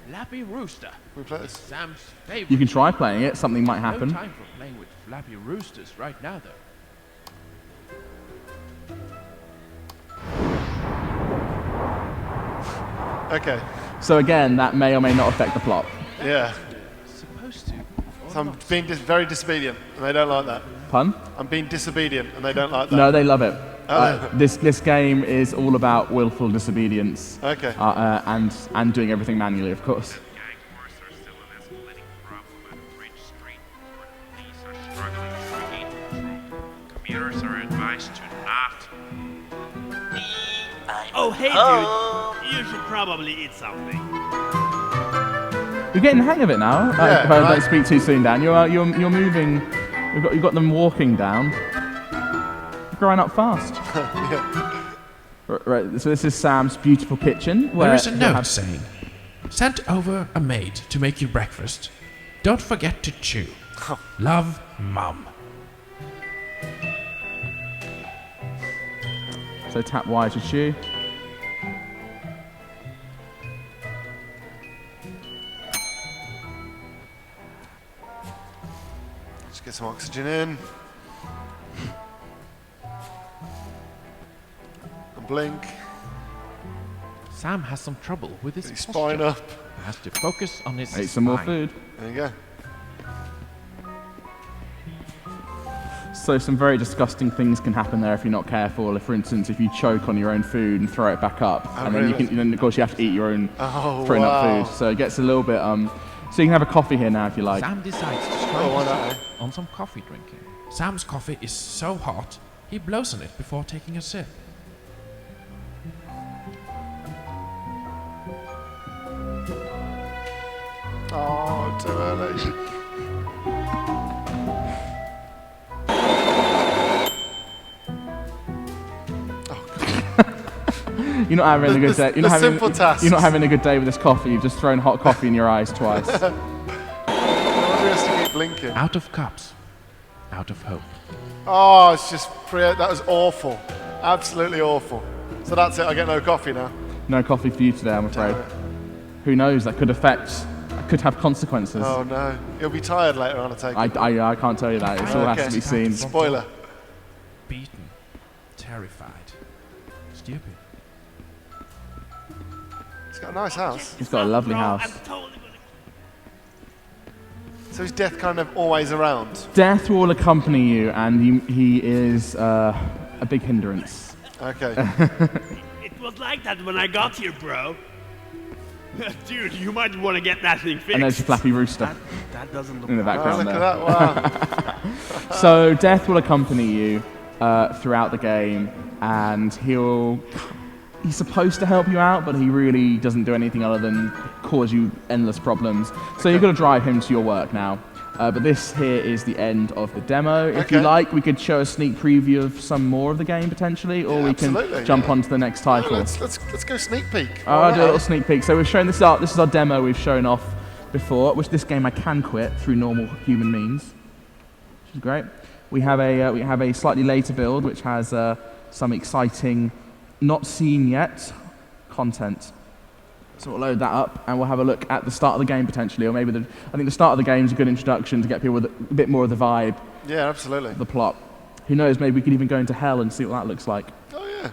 Flappy Rooster. We play this. Sam's favorite. You can try playing it. Something might happen. No time for playing with Flappy Roosters right now, though. Okay. So again, that may or may not affect the plot. Yeah. Supposed to. So I'm being very disobedient, and they don't like that. Pun? I'm being disobedient, and they don't like that. No, they love it. Oh. This game is all about willful disobedience. Okay. And doing everything manually, of course. Commuters are advised to not. Oh, hey, dude. You should probably eat something. You're getting the hang of it now. Yeah, Don't right. speak too soon, Dan. You're moving. You've got them walking down. You're growing up fast. Yeah. Right. So this is Sam's beautiful kitchen. Where There is a he'll note have- saying, "Sent over a maid to make you breakfast. Don't forget to chew. Love, Mum." So tap Y to chew. Just get some oxygen in. And blink. Sam has some trouble with his Put his posture. spine up. He has to focus on his Eat some more spine. food. There you go. So some very disgusting things can happen there if you're not careful. If, for instance, if you choke on your own food and throw it back up, and then really? then of course you have to eat your own Oh, thrown wow. up food. So it gets a little bit. So you can have a coffee here now if you like. Sam decides to try Oh, why his not, luck on some coffee drinking. Sam's coffee is so hot, he blows on it before taking a sip. Oh, too early. You're not having a good day. You're the not having, simple tasks. You're not having a good day with this coffee. You've just thrown hot coffee in your eyes twice. Nobody has to keep blinking. Out of cups, out of hope. Oh, it's just that was awful. Absolutely awful. So that's it. I get no coffee now. No coffee for you today, I'm afraid. Damn it. Who knows? That could could have consequences. Oh no, you'll be tired later on. I take it. I can't tell you that. It all has to be seen. Spoiler. Beaten, terrified, stupid. He's got a nice house. He's got a lovely house. I'm totally gonna... So is death kind of always around? Death will accompany you, and he is a big hindrance. Okay. It was like that when I got here, bro. Dude, you might want to get that thing fixed. And there's a flappy rooster That doesn't look in the Oh, background look there. at that! Wow. So Death will accompany you throughout the game, and he's supposed to help you out, but he really doesn't do anything other than cause you endless problems. So you've got to drive him to your work now. But this here is the end of the demo. If you Okay. like, we could show a sneak preview of some more of the game potentially, or Yeah, we can absolutely, jump yeah. on to the next Oh, title. let's go sneak peek. I'll do a little sneak peek. So we've shown this out. This is our demo we've shown off before, which this game I can quit through normal human means, which is great. We have a slightly later build which has some exciting, not seen yet content. So we'll load that up and we'll have a look at the start of the game potentially, or maybe I think the start of the game is a good introduction to get people with a bit more of the vibe, Yeah, absolutely. the plot. Who knows? Maybe we could even go into hell and see what that looks like. Oh yeah.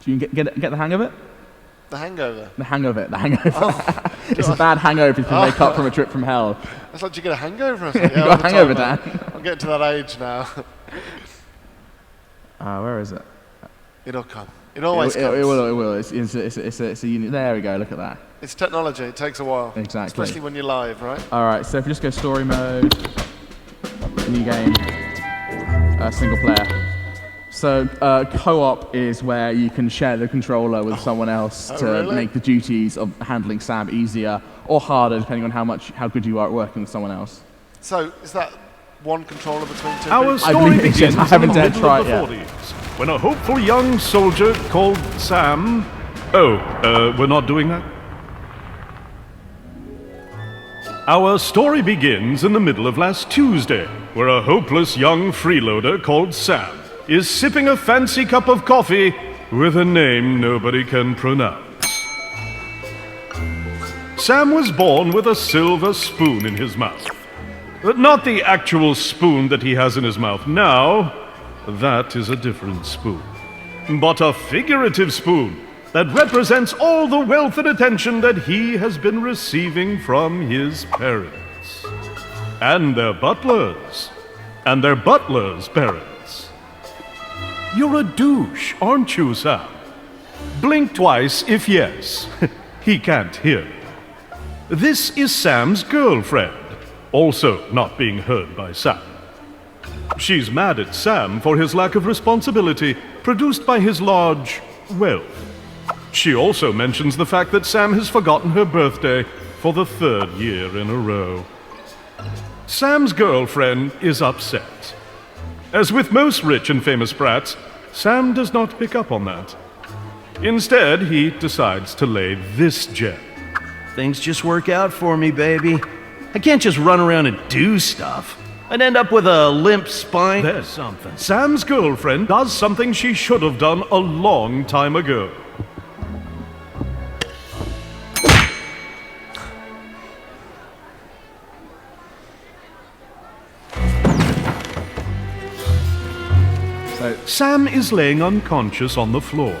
Do you get the hang of it? The hangover. The hang of it. The hangover. It's a bad hangover if you wake up from a trip from hell. That's like you get a hangover. Or something. You Yeah, got all a the time, hangover, man. Dan. I'm getting to that age now. Where is it? It'll come. It always It comes. will. It's a unit. There we go. Look at that. It's technology. It takes a while. Exactly. Especially when you're live, right? All right. So if we just go story mode, new game, single player. So co-op is where you can share the controller with someone else to really? make the duties of handling Sam easier or harder, depending on how good you are at working with someone else. So is that one controller between two Our people? I story believe- begins I haven't in the dared middle try of it the yet. 40s, when a hopeful young soldier called Sam... we're not doing that? Our story begins in the middle of last Tuesday, where a hopeless young freeloader called Sam is sipping a fancy cup of coffee with a name nobody can pronounce. Sam was born with a silver spoon in his mouth. But not the actual spoon that he has in his mouth now. That is a different spoon. But a figurative spoon that represents all the wealth and attention that he has been receiving from his parents. And their butlers. And their butlers' parents. You're a douche, aren't you, Sam? Blink twice if yes. He can't hear. This is Sam's girlfriend, also not being heard by Sam. She's mad at Sam for his lack of responsibility produced by his large wealth. She also mentions the fact that Sam has forgotten her birthday for the 3rd year in a row. Sam's girlfriend is upset. As with most rich and famous brats, Sam does not pick up on that. Instead, he decides to lay this gem. Things just work out for me, baby. I can't just run around and do stuff. I'd end up with a limp spine. There's something. Sam's girlfriend does something she should have done a long time ago. Sam is laying unconscious on the floor.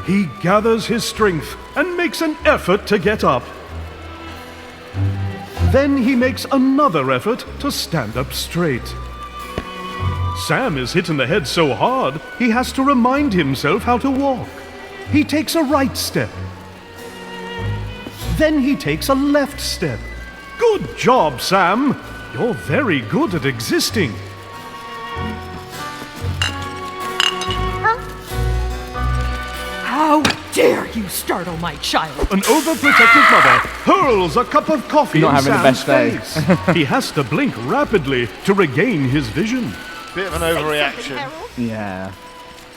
He gathers his strength and makes an effort to get up. Then he makes another effort to stand up straight. Sam is hit in the head so hard, he has to remind himself how to walk. He takes a right step. Then he takes a left step. Good job, Sam. You're very good at existing. How dare you startle my child? An overprotective mother hurls a cup of coffee You're not in having the Sam's best day. face. He has to blink rapidly to regain his vision. Bit of an overreaction. Yeah.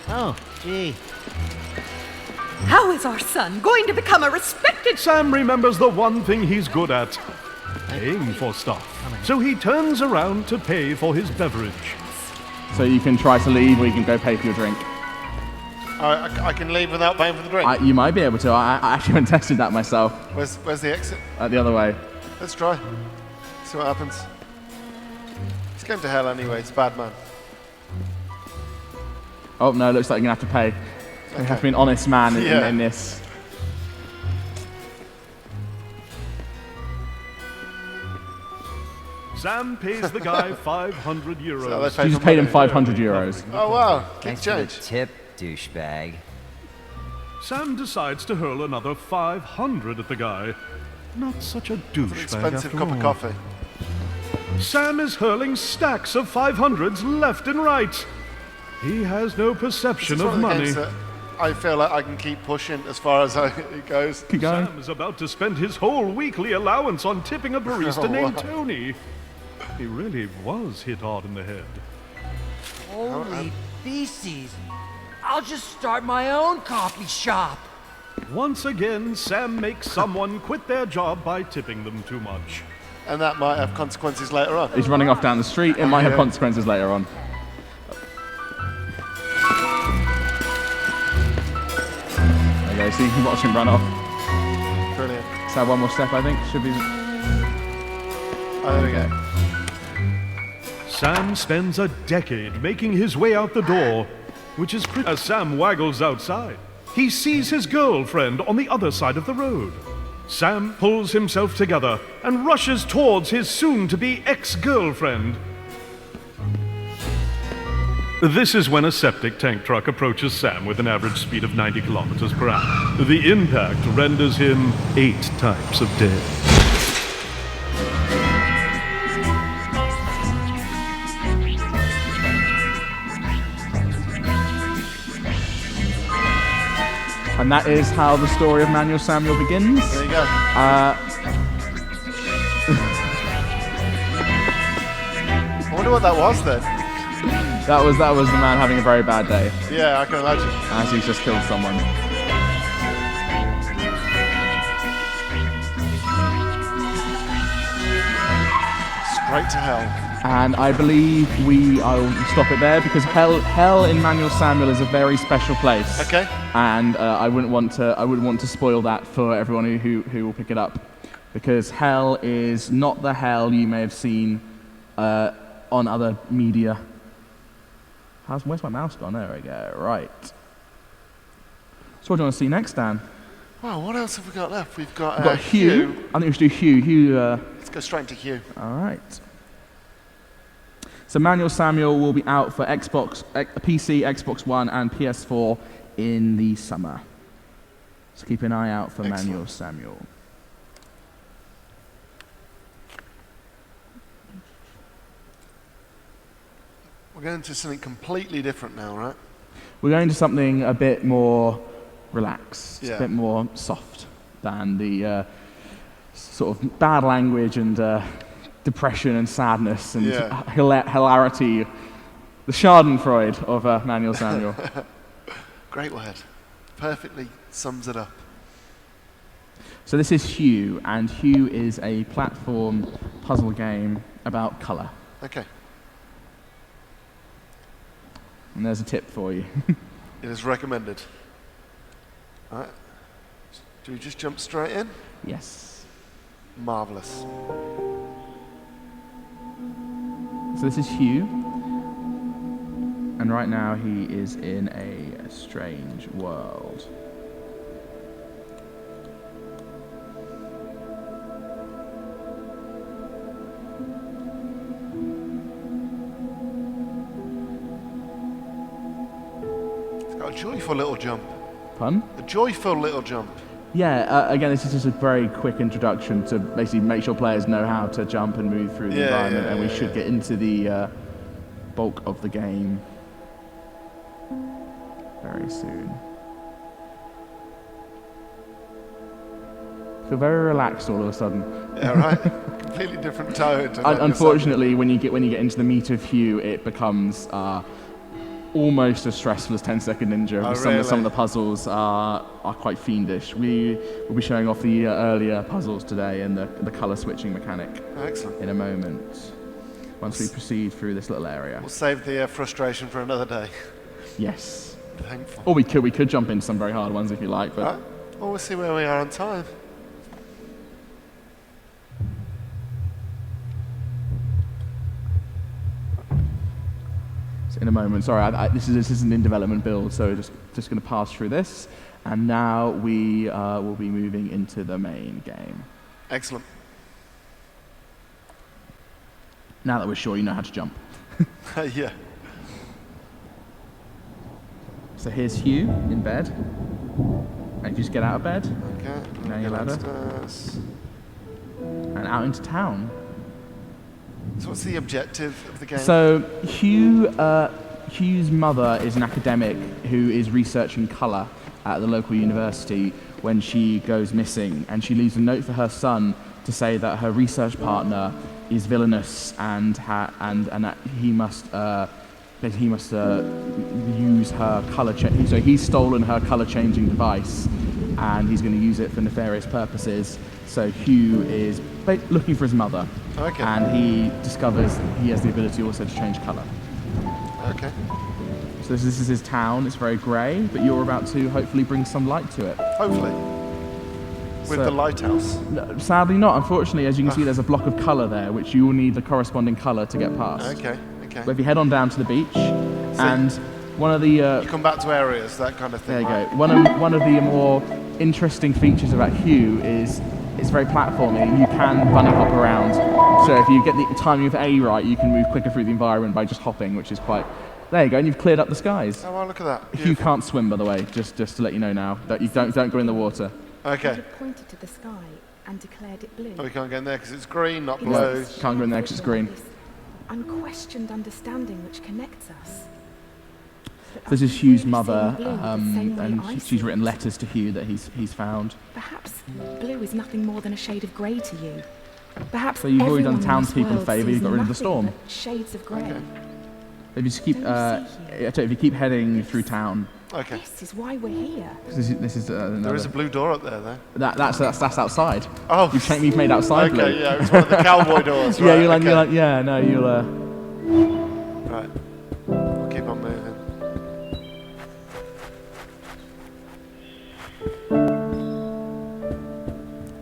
Oh, gee. How is our son going to become a respected... Sam remembers the one thing he's good at, paying for stuff. So he turns around to pay for his beverage. So you can try to leave or you can go pay for your drink. I can leave without paying for the drink. You might be able to. I actually haven't tested that myself. Where's the exit? The other way. Let's try. See what happens. He's going to hell anyway. It's a bad man. Oh, no, looks like you're going to have to pay. You have to be an honest man in this. Sam pays the guy 500 euros. So You just paid him 500 euros. Oh, wow. Keep Thanks for the change. tip, douchebag. Sam decides to hurl another 500 at the guy. Not such a douchebag Expensive after cup of all. coffee. Sam is hurling stacks of 500s left and right. He has no perception This is of one the money. games that I feel like I can keep pushing as far as it goes. Keep going. Sam is about to spend his whole weekly allowance on tipping a barista Oh, named wow. Tony. He really was hit hard in the head. Holy feces. I'll just start my own coffee shop. Once again, Sam makes someone quit their job by tipping them too much. And that might have consequences later on. He's running off down the street. It might have Yeah. consequences later on. There you go. So you can watch him run off. Brilliant. Let's have one more step, I think. Should be. Oh, there we go. Sam spends a decade making his way out the door, which is pretty. As Sam waggles outside, he sees his girlfriend on the other side of the road. Sam pulls himself together and rushes towards his soon-to-be ex-girlfriend. This is when a septic tank truck approaches Sam with an average speed of 90 kilometers per hour. The impact renders him 8 types of dead. And that is how the story of Manuel Samuel begins. There you go. Uh, I wonder what that was then. that was the man having a very bad day, Yeah, I can imagine. as he's just killed someone. Straight to hell. And I believe I'll stop it there because hell in Manuel Samuel is a very special place. Okay. And I wouldn't want to spoil that for everyone who will pick it up, because hell is not the hell you may have seen on other media. Where's my mouse gone? There we go. Right. So what do you want to see next, Dan? Well, what else have we got left? We've got, We've got Hugh. I think we should do Hugh. Hugh. Let's go straight into Hugh. All right. So Manuel Samuel will be out for Xbox, PC, Xbox One, and PS4 in the summer. So keep an eye out for Manuel Samuel. We're going to something completely different now, right? We're going to something a bit more relaxed, Yeah. a bit more soft than the sort of bad language and depression and sadness and hilarity, the schadenfreude of Manuel Samuel. Great word. Perfectly sums it up. So this is Hue, and Hue is a platform puzzle game about colour. Okay. And there's a tip for you. It is recommended. All right. Do we just jump straight in? Yes. Marvellous. So this is Hugh, and right now he is in a strange world. It's got a joyful little jump. Pardon? A joyful little jump. Yeah, again, this is just a very quick introduction to basically make sure players know how to jump and move through the environment, and we should get into the bulk of the game very soon. Feel very relaxed all of a sudden. Yeah, right. Completely different tone. Unfortunately, when you get into the meat of Hue, it becomes almost as stressful as 10-Second Ninja. Oh, Some of the puzzles are quite fiendish. We will be showing off the earlier puzzles today and the colour switching mechanic in a moment, once we proceed through this little area. We'll save the frustration for another day. Yes. Thankful. Or we could jump into some very hard ones if you like. But right. Well, we'll see where we are on time. in a moment. Sorry, this is an in development build, so just going to pass through this, and now we will be moving into the main game. Excellent. Now that we're sure you know how to jump. Yeah. So here's Hugh in bed. And you just get out of bed. Okay. Down your ladder. And out into town. So what's the objective of the game? So Hugh's mother is an academic who is researching colour at the local university when she goes missing, and she leaves a note for her son to say that her research partner is villainous and that he must use her colour change. So he's stolen her colour changing device, and he's going to use it for nefarious purposes. So Hugh is looking for his mother, and he discovers he has the ability also to change colour. Okay. So this is his town. It's very grey, but you're about to hopefully bring some light to it. Hopefully. With the lighthouse? No, sadly not. Unfortunately, as you can see, there's a block of colour there, which you will need the corresponding colour to get past. Okay. But if you head on down to the beach, and one of the... you come back to areas, that kind of thing. There you go. One of the more interesting features about Hue is it's very platformy. You can bunny hop around. So if you get the timing of A right, you can move quicker through the environment by just hopping, which is quite... There you go, and you've cleared up the skies. Oh, well, look at that. Hugh can't swim, by the way, just to let you know now. That you don't go in the water. Okay. He pointed to the sky and declared it blue. Oh, we can't get in there because it's green, not blue. Can't go in there because it's green. Unquestioned understanding which connects us. This is Hugh's mother, and she's written letters to Hugh that he's found. Perhaps blue is nothing more than a shade of grey to you. Perhaps so you've already done everyone townspeople a favour. You've got rid of the storm. Shades of grey. If you just keep, if you keep heading through town, Okay. This is why we're here. This is There is a blue door up there, though. That's outside. Oh. You've made outside blue. Okay, yeah, it's one of the cowboy doors, Yeah, right? you're okay. like, yeah, no, you'll. Right. We'll keep on moving.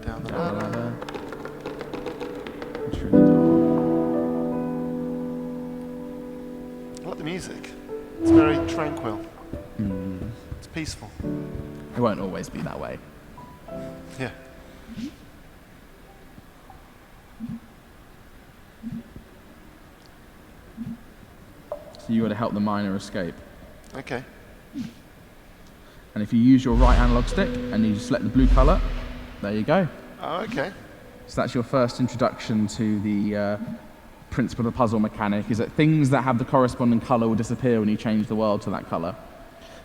Down the ladder. Through the door. I like the music. It's very tranquil. It's peaceful. It won't always be that way. Yeah. So you got to help the miner escape. Okay. And if you use your right analog stick and you select the blue color, there you go. Oh, okay. So that's your first introduction to the principle of the puzzle mechanic, is that things that have the corresponding color will disappear when you change the world to that color.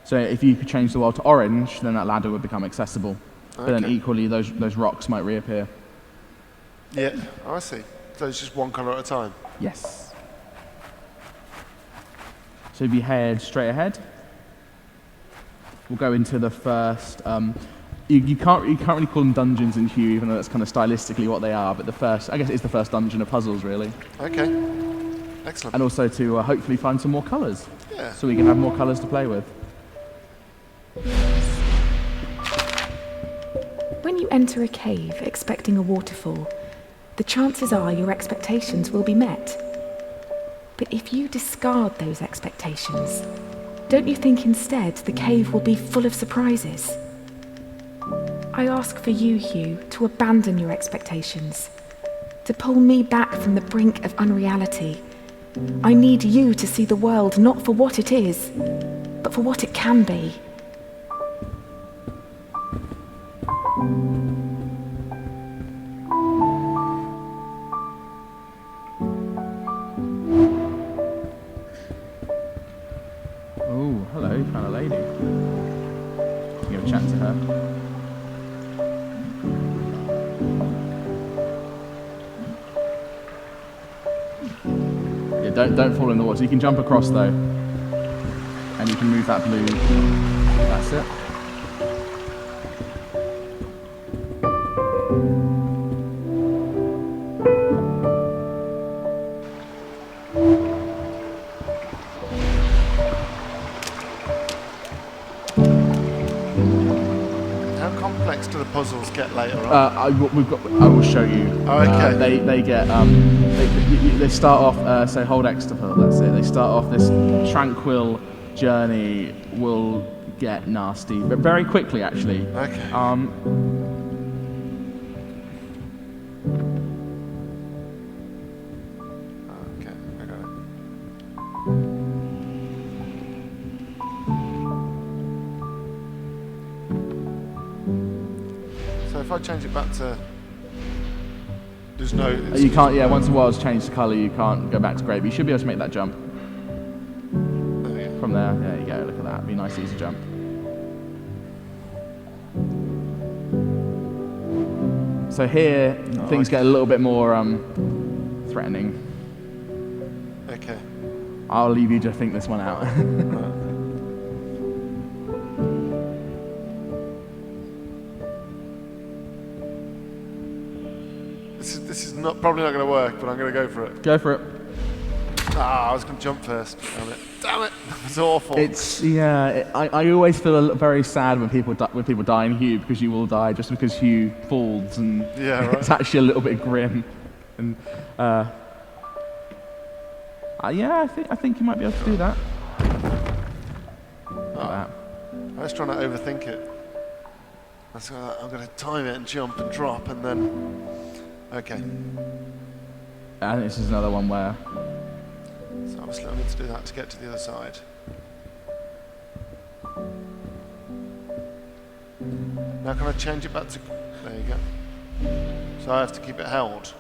So if you could change the world to orange, then that ladder would become accessible. But then equally, those rocks might reappear. Yeah, oh, I see. So it's just one colour at a time? Yes. So if you head straight ahead, we'll go into the first. You can't really call them dungeons in Hue, even though that's kind of stylistically what they are. But the first, I guess, it's the first dungeon of puzzles, really. Okay. Excellent. And also to hopefully find some more colours. Yeah. So we can have more colours to play with. When you enter a cave expecting a waterfall, the chances are your expectations will be met. But if you discard those expectations, don't you think instead the cave will be full of surprises? I ask for you, Hugh, to abandon your expectations, to pull me back from the brink of unreality. I need you to see the world not for what it is, but for what it can be. Oh, hello, you found a lady. You can have a chat to her. Yeah, don't fall in the water. You can jump across though, and you can move that blue. That's it. How complex do the puzzles get later on? I will show you. Oh, okay. They get they start off. So hold X to pull. That's it. They start off this tranquil journey. Will get nasty, but very quickly actually. Okay. Okay, I got it. So if I change it back to, there's no. You can't. Yeah, once the world's changed the color, you can't go back to grey. But you should be able to make that jump from there. There you go. Look at that. Be a nice, easy jump. So here, things get a little bit more threatening. Okay. I'll leave you to think this one out. This is probably not going to work, but I'm going to go for it. Go for it. Ah, I was going to jump first. Damn it! Damn it! It's awful. It's I always feel very sad when people die in Hue, because you will die just because Hue falls, and Yeah, right. it's actually a little bit grim. And yeah, I think you might be able to do that. Like that. I was trying to overthink it. I'm going to time it and jump and drop and then. Okay. And this is another one where. So obviously I need to do that to get to the other side. Now can I change it back to? There you go. So I have to keep it held.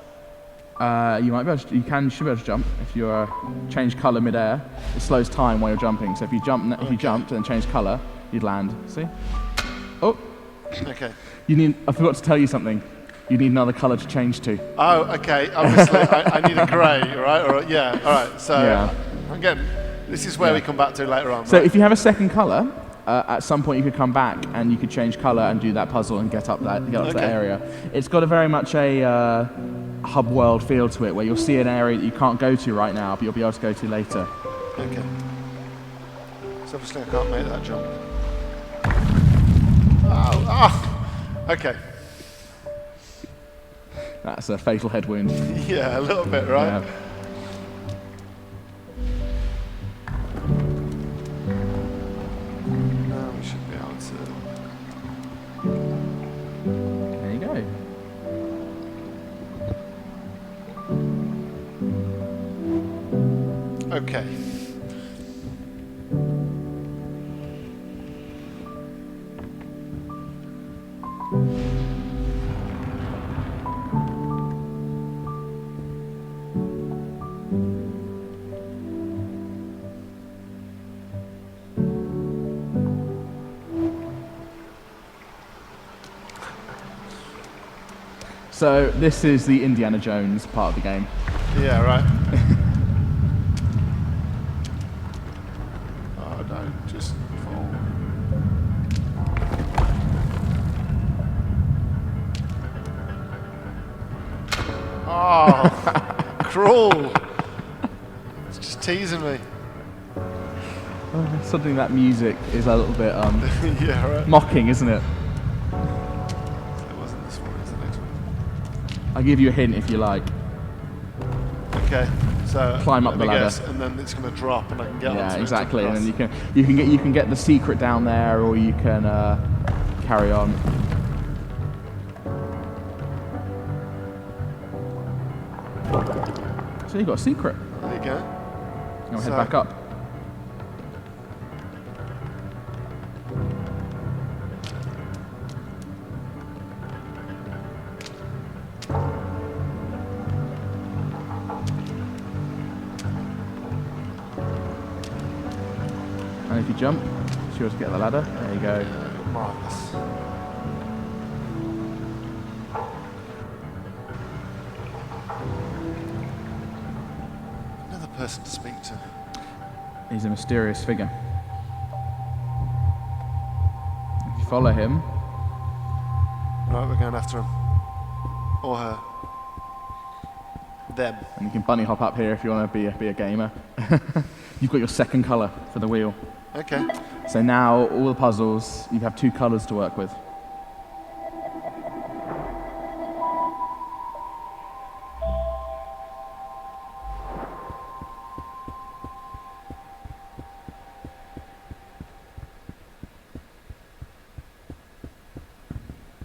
You might be able to, you should be able to jump if you change color mid-air. It slows time while you're jumping. So if you jumped and change color, you'd land. See? Oh. Okay. I forgot to tell you something. You need another color to change to. Oh, okay. Obviously, I need a grey, right? Or yeah. All right. So Yeah. again, this is where we come back to later on. So right? if you have a second color, at some point you could come back and you could change color and do that puzzle and get up to that area. It's got a very much a hub world feel to it, where you'll see an area that you can't go to right now, but you'll be able to go to later. Okay. So obviously I can't make that jump. Okay. That's a fatal head wound. Yeah, a little bit, right? Yeah. Now we should be able to. There you go. Okay. So this is the Indiana Jones part of the game. Yeah, right. Oh, no, just fall. Oh, cruel. It's just teasing me. Something that music is a little bit Yeah, right. mocking, isn't it? It wasn't this one, it's the next one. I'll give you a hint if you like. Okay, so Climb up let the me ladder. guess, and then it's going to drop, and I can get onto Yeah, it exactly. to And then cross. you can get the secret down there, or you can carry on. So you got a secret. There you go. Now So- head back up. And if you jump, it's yours to get the ladder. There you go. Marvellous. Another person to speak to. He's a mysterious figure. If you follow him, Right, we're going after him. Or her. Them. and you can bunny hop up here if you want to be a gamer. You've got your second color for the wheel. Okay. So now all the puzzles, you have two colors to work with.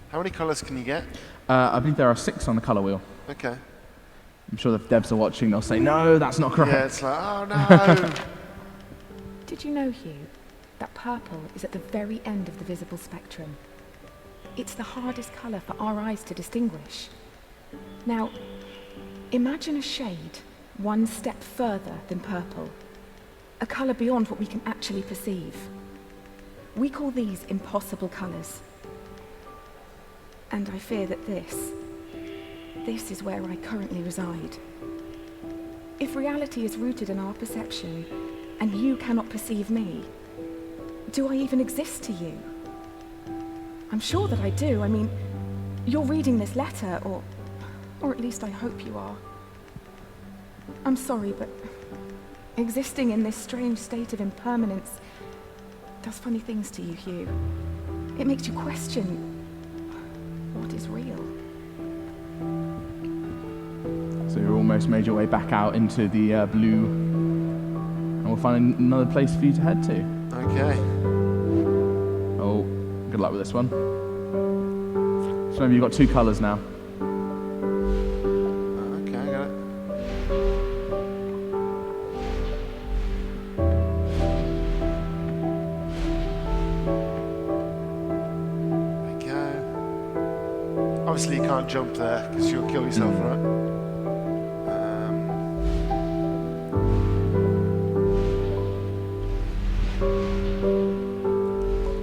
How many colours can you get? I believe there are 6 on the color wheel. Okay. I'm sure the devs are watching, they'll say, no, that's not correct. Yeah, it's like, oh no. Did you know, Hugh, that purple is at the very end of the visible spectrum? It's the hardest colour for our eyes to distinguish. Now, imagine a shade one step further than purple. A colour beyond what we can actually perceive. We call these impossible colours. And I fear that this is where I currently reside. If reality is rooted in our perception, and you cannot perceive me, do I even exist to you? I'm sure that I do. I mean, you're reading this letter, or at least I hope you are. I'm sorry, but existing in this strange state of impermanence does funny things to you, Hugh. It makes you question what is real. So you've almost made your way back out into the blue, and we'll find another place for you to head to. Okay. Oh, good luck with this one. So remember, you've got 2 colors now. Okay, I got it. There you go. Obviously you can't jump there because you'll kill yourself, right?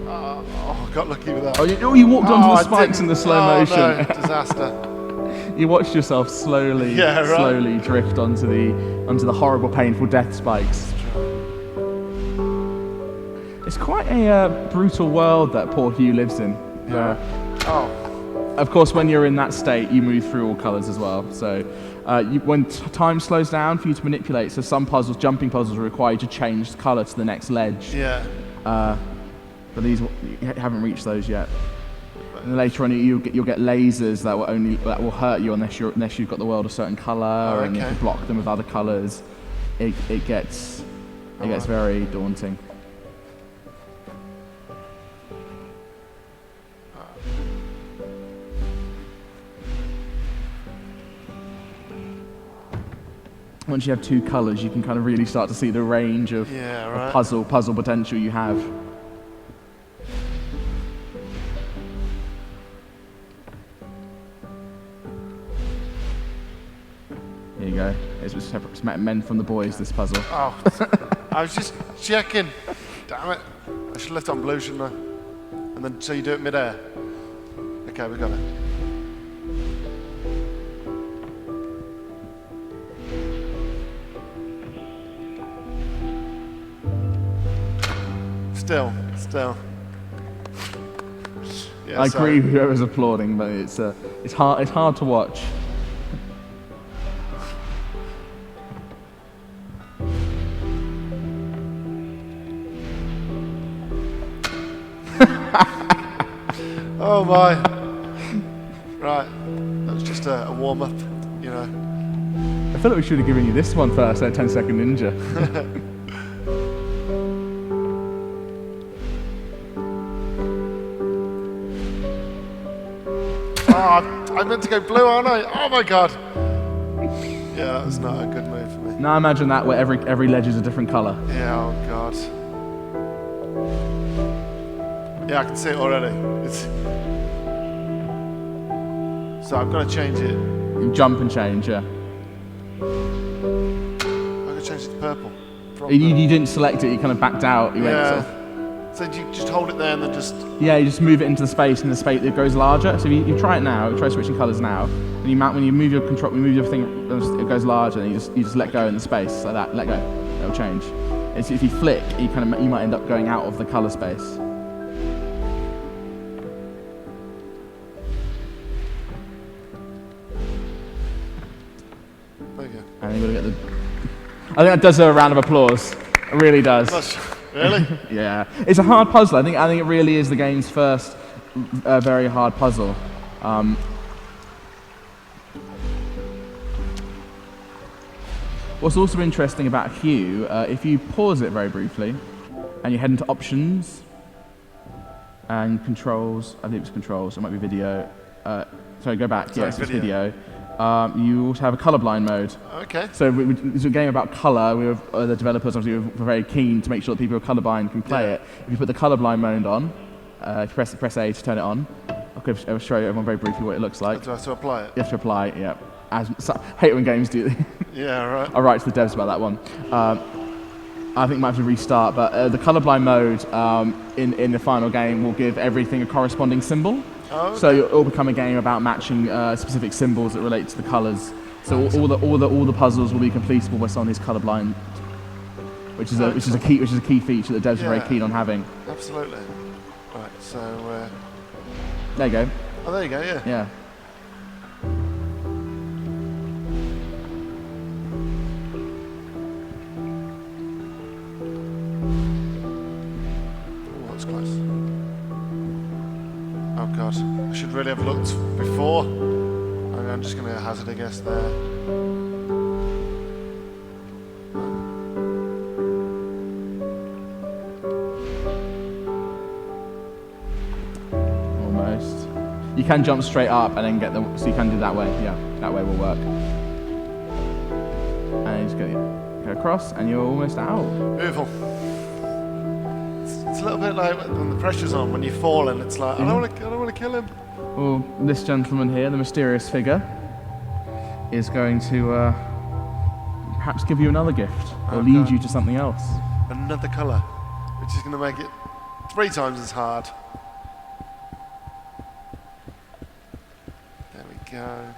Oh, I got lucky with that. Oh, you walked onto the I spikes in didn't. the slow Oh, motion. no, disaster. You watched yourself slowly, Yeah, right. slowly drift onto the horrible, painful death spikes. It's quite a brutal world that poor Hugh lives in. Yeah. Oh. Of course, when you're in that state, you move through all colours as well. So when time slows down for you to manipulate, so some puzzles, jumping puzzles, require you to change the colour to the next ledge. Yeah. But these, you haven't reached those yet. And later on, you'll get lasers that will hurt you unless you've got the world a certain colour, and you have to block them with other colours. It gets very daunting. Once you have two colours, you can kind of really start to see the range of, of puzzle potential you have. Here you go. It's men from the boys, this puzzle. Oh, I was just checking. Damn it. I should have left on blue, shouldn't I? And then, so you do it mid-air. Okay, we got it. Still. Yeah, I agree with whoever's applauding, but it's hard to watch. Oh my. Right. That was just a warm-up, you know. I feel like we should have given you this one first, that 10-second ninja. Oh, I meant to go blue, aren't I? Oh my god. Yeah, that was not a good move for me. Now imagine that where every ledge is a different colour. Yeah, oh god. Yeah, I can see it already. So I've got to change it. You jump and change, yeah. I've got to change it to purple. You didn't select it, you kind of backed out. You went sort of, so you just hold it there and then just... Yeah, you just move it into the space, and the space it goes larger. So you try it now, you try switching colours now, and when you move your control, you move your thing, it goes larger, and you just let go in the space, like that, let go, it'll change. And so if you flick, you might end up going out of the colour space. There you go. And you've got to get the... I think that does a round of applause. It really does. Really? Yeah. It's a hard puzzle. I think it really is the game's first very hard puzzle. What's also interesting about Hue, if you pause it very briefly, and you head into options, and controls, I think it was controls, it might be video. Sorry, go back. Sorry, yes, it's video. You also have a colorblind mode. Okay. So it's a game about color. The developers obviously were very keen to make sure that people who are colorblind can play it. If you put the colorblind mode on, press A to turn it on. I'll show you everyone very briefly what it looks like. Do I have to apply it? You have to apply it, yeah. I hate when games do. Yeah, right. I'll write to the devs about that one. I think I might have to restart, but the colorblind mode in the final game will give everything a corresponding symbol. Oh, okay. So it'll become a game about matching specific symbols that relate to the colours. So all the puzzles will be completable by someone who's colorblind, which is a key feature that devs are very keen on having. Absolutely. Right. So. There you go. Oh, there you go. Yeah. Yeah. Oh, that's close. Oh god, I should really have looked before. I'm just going to hazard a guess there. Almost. You can jump straight up and then get the, so you can do that way. Yeah, that way will work. And you just go across, and you're almost out. Beautiful. It's a little bit like when the pressure's on, when you fall, and it's like, I don't want to kill him. Well, this gentleman here, the mysterious figure, is going to perhaps give you another gift, or lead you to something else. Another colour, which is going to make it 3 times as hard. There we go.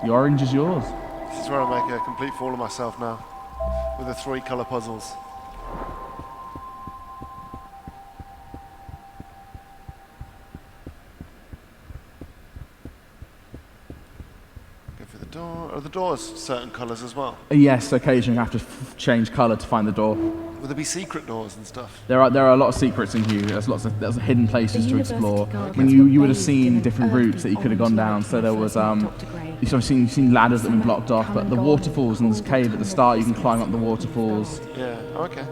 The orange is yours. This is where I make a complete fool of myself now, with the 3 colour puzzles. Go for the door. Are the doors certain colours as well? Yes, occasionally you have to change colour to find the door. Will there be secret doors and stuff? There are a lot of secrets in Hue. There's lots of hidden places to explore. When you would have seen different routes that you could have gone down. So there was you've seen ladders that have been blocked off, but the waterfalls in this cave at the start, you can climb up the waterfalls. Yeah. Okay.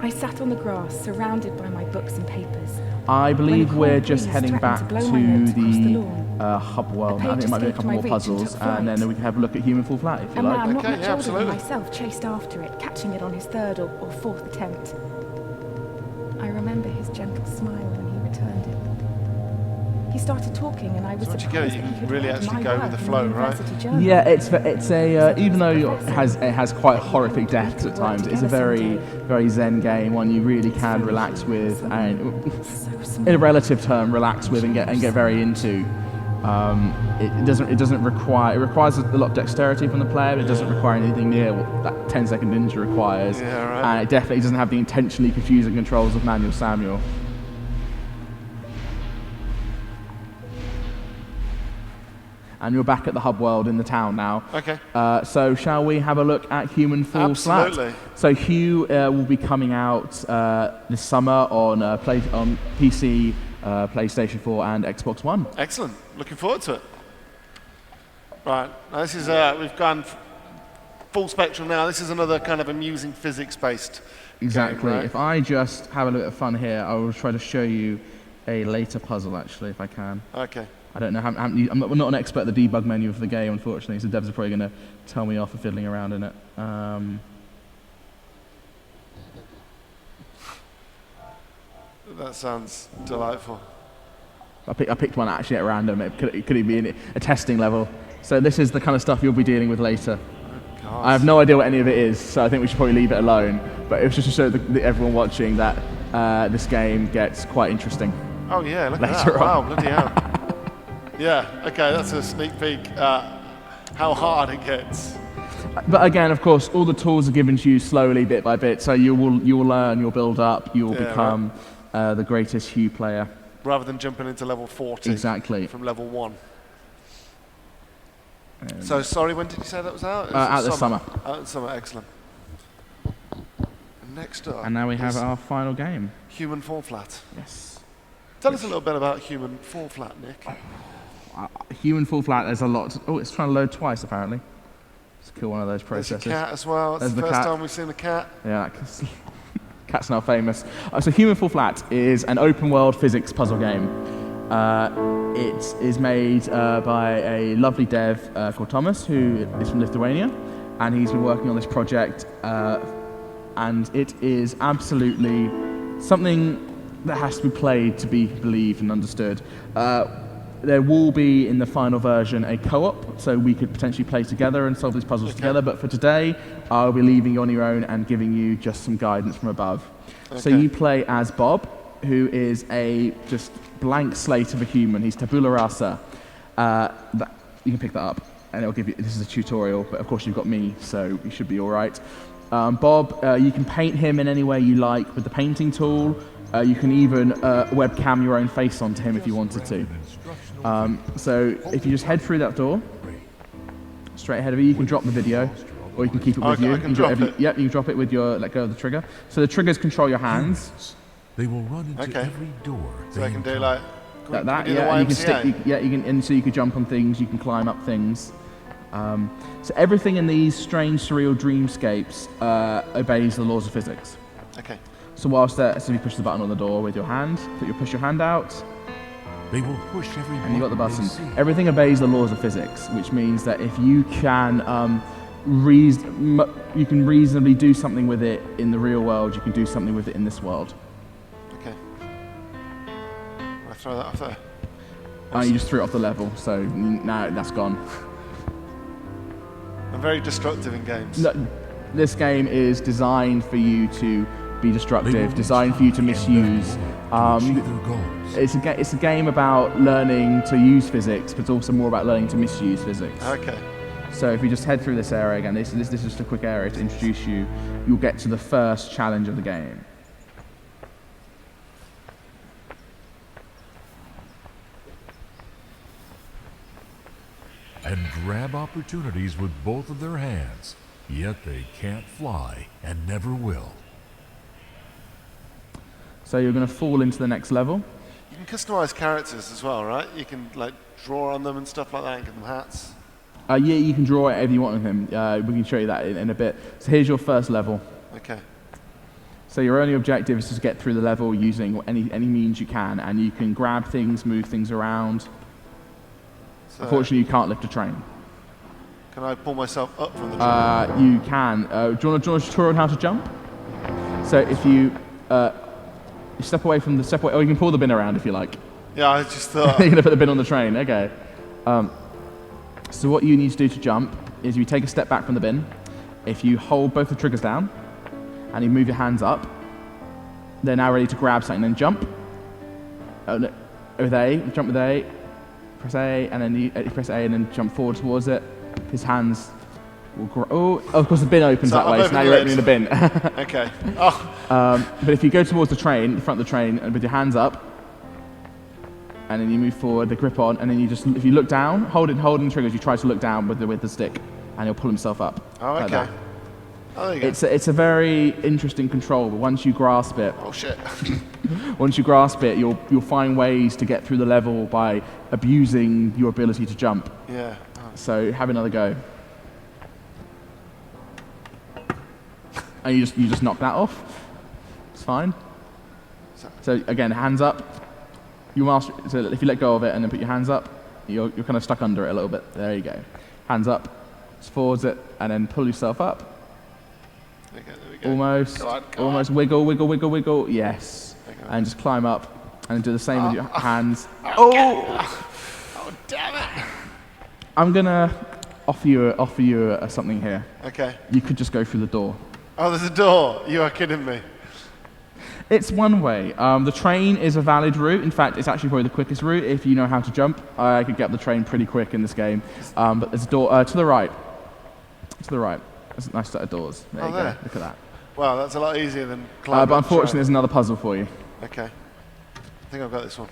I sat on the grass, surrounded by my books and papers. I believe we're just heading back to the the hub world. I think it might be a couple more puzzles, and then we can have a look at Human Fall Flat if you A like. man not Okay, much yeah, older than absolutely. myself chased after it, catching it on his 3rd or 4th attempt. I remember his gentle smile when he returned it. He started talking, and I was So once you surprised get it, you that he can could really read actually my go with work the in flow, the right? university journal. Yeah, it's a even though it has quite horrific depths at times, it's a very zen game, one you really can relax with, and in a relative term, relax with and get very into. It requires a lot of dexterity from the player, but it doesn't require anything near what that 10-second ninja requires. Yeah, right. And it definitely doesn't have the intentionally confusing controls of Manual Samuel. And you're back at the hub world in the town now. Okay. So shall we have a look at Human Fall Flat? Absolutely. So Hue will be coming out this summer on PC, PlayStation 4 and Xbox One. Excellent. Looking forward to it. Right. Now this is we've gone full spectrum now. This is another kind of amusing physics-based Exactly. game, right? If I just have a little bit of fun here, I will try to show you a later puzzle actually, if I can. Okay. I don't know. I'm not an expert at the debug menu of the game, unfortunately, so devs are probably going to tell me off for fiddling around in it. That sounds delightful. I picked one actually at random. It could even be a testing level. So this is the kind of stuff you'll be dealing with later. God. I have no idea what any of it is, so I think we should probably leave it alone. But it was just to show everyone watching that this game gets quite interesting. Oh yeah, look at Later that. on. Wow, bloody hell. Yeah, okay, that's a sneak peek how hard it gets. But again, of course, all the tools are given to you slowly, bit by bit. So you will learn, you'll build up, you will become the greatest Hue player. Rather than jumping into level 40 Exactly. from level 1. So sorry, when did you say that was out? It was Out this summer. Out this summer, excellent. Next up. And now we have is our final game. Human Fall Flat. Yes. Tell us a little bit about Human Fall Flat, Nick. Human Fall Flat, there's a lot. Oh, it's trying to load twice, apparently. Let's kill one of those processes. There's a cat as well. It's There's the the first cat. time we've seen a cat. Yeah, cat's now famous. So Human Fall Flat is an open world physics puzzle game. It is made by a lovely dev called Thomas, who is from Lithuania, and he's been working on this project, and it is absolutely something that has to be played to be believed and understood. There will be, in the final version, a co-op, so we could potentially play together and solve these puzzles together, but for today, I'll be leaving you on your own and giving you just some guidance from above. So you play as Bob, who is a just blank slate of a human. He's tabula rasa. You can pick that up, and it'll give you, this is a tutorial, but of course you've got me, so you should be all right. Bob, you can paint him in any way you like with the painting tool. You can even webcam your own face onto him if you wanted to. So if you just head through that door, straight ahead of you, you can drop the video, or you can keep it with you. I can drop it. Yep, you can drop it with your let go of the trigger. So the triggers control your hands. They will run into every door. So I can do like That, do the yeah, and you can YMCA? stick, you can, and so you can jump on things, you can climb up things. So everything in these strange, surreal dreamscapes obeys the laws of physics. Okay. So whilst so you push the button on the door with your hand, so you push your hand out, They will push every and you got the button button. they see. Everything obeys the laws of physics, which means that if you can you can reasonably do something with it in the real world, you can do something with it in this world. Okay. I throw that off there. You just threw it off the level, so now that's gone. I'm very destructive in games. No, this game is designed for you to be destructive, designed for you to misuse. It's a game about learning to use physics, but it's also more about learning to misuse physics. Okay. So if you just head through this area again, this is just a quick area to introduce you. You'll get to the first challenge of the game. And grab opportunities with both of their hands, yet they can't fly and never will. So you're going to fall into the next level. You can customize characters as well, right? You can like draw on them and stuff like that and give them hats. Yeah, you can draw whatever you want of him. We can show you that in a bit. So here's your first level. Okay. So your only objective is to get through the level using any means you can, and you can grab things, move things around. So unfortunately, you can't lift a train. Can I pull myself up from the train? You can. Do you want to tutorial on how to jump? So if you step away from the step away, or you can pull the bin around if you like. Yeah, I just thought. You're gonna put the bin on the train. Okay. So what you need to do to jump is you take a step back from the bin. If you hold both the triggers down and you move your hands up, they're now ready to grab something. Then jump. With A, jump with A. Press A, and then you press A, and then jump forward towards it. His hands will grow. Oh, of course the bin opens that way. So now you're opening the bin. Okay. Oh. But if you go towards the train, the front of the train, and with your hands up, and then you move forward, the grip on, and then you just, if you look down, holding the triggers, you try to look down with the stick, and he'll pull himself up. Oh, okay. Like that. Oh, there you go. It's a very interesting control, but once you grasp it, oh shit! once you grasp it, you'll find ways to get through the level by abusing your ability to jump. Yeah. Oh. So have another go. And you just knock that off. It's fine. So again, hands up. So if you let go of it and then put your hands up, you're kind of stuck under it a little bit. There you go. Hands up, just forwards it, and then pull yourself up. Okay, there we go. Almost. Come on. Almost. Wiggle, wiggle, wiggle, wiggle. Yes. Okay. And just climb up and do the same with your hands. Oh, damn it! I'm gonna offer you something here. Okay. You could just go through the door. Oh, there's a door. You are kidding me. It's one way. The train is a valid route. In fact, it's actually probably the quickest route if you know how to jump. I could get up the train pretty quick in this game. But there's a door to the right. To the right. There's a nice set of doors. There you go. Look at that. Wow, that's a lot easier than climbing. But unfortunately, there's another puzzle for you. Okay. I think I've got this one.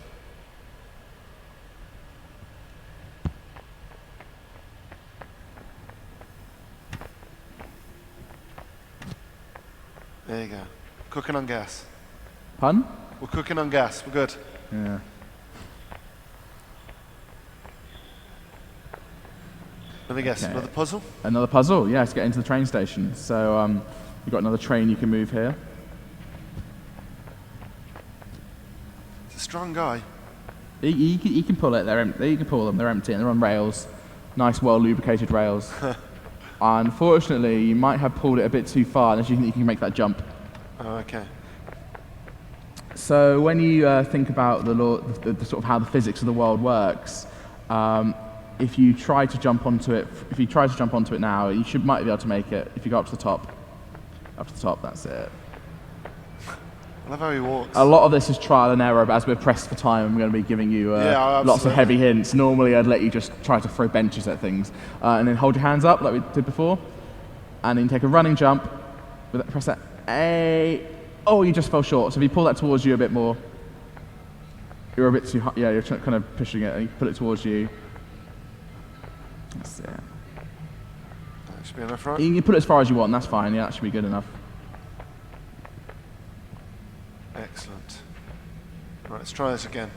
There you go. Cooking on gas. Pardon? We're cooking on gas. We're good. Yeah. Let me guess. Okay. Another puzzle? Another puzzle. Yes, get into the train station. So you've got another train you can move here. It's a strong guy. You can pull it. They're empty. You can pull them. They're empty and they're on rails. Nice, well lubricated rails. Unfortunately, you might have pulled it a bit too far unless you think you can make that jump. Oh, okay. So when you think about the sort of how the physics of the world works, if you try to jump onto it, now, you might be able to make it. If you go up to the top, that's it. I love how he walks. A lot of this is trial and error, but as we're pressed for time, I'm going to be giving you lots of heavy hints. Normally, I'd let you just try to throw benches at things, and then hold your hands up like we did before, and then take a running jump. Press that A. Oh, you just fell short. So if you pull that towards you a bit more, you're a bit too high. Yeah, you're kind of pushing it, and you pull it towards you. That's it. That should be enough, right? You can put it as far as you want. That's fine. Yeah, that should be good enough. Excellent. Right, let's try this again.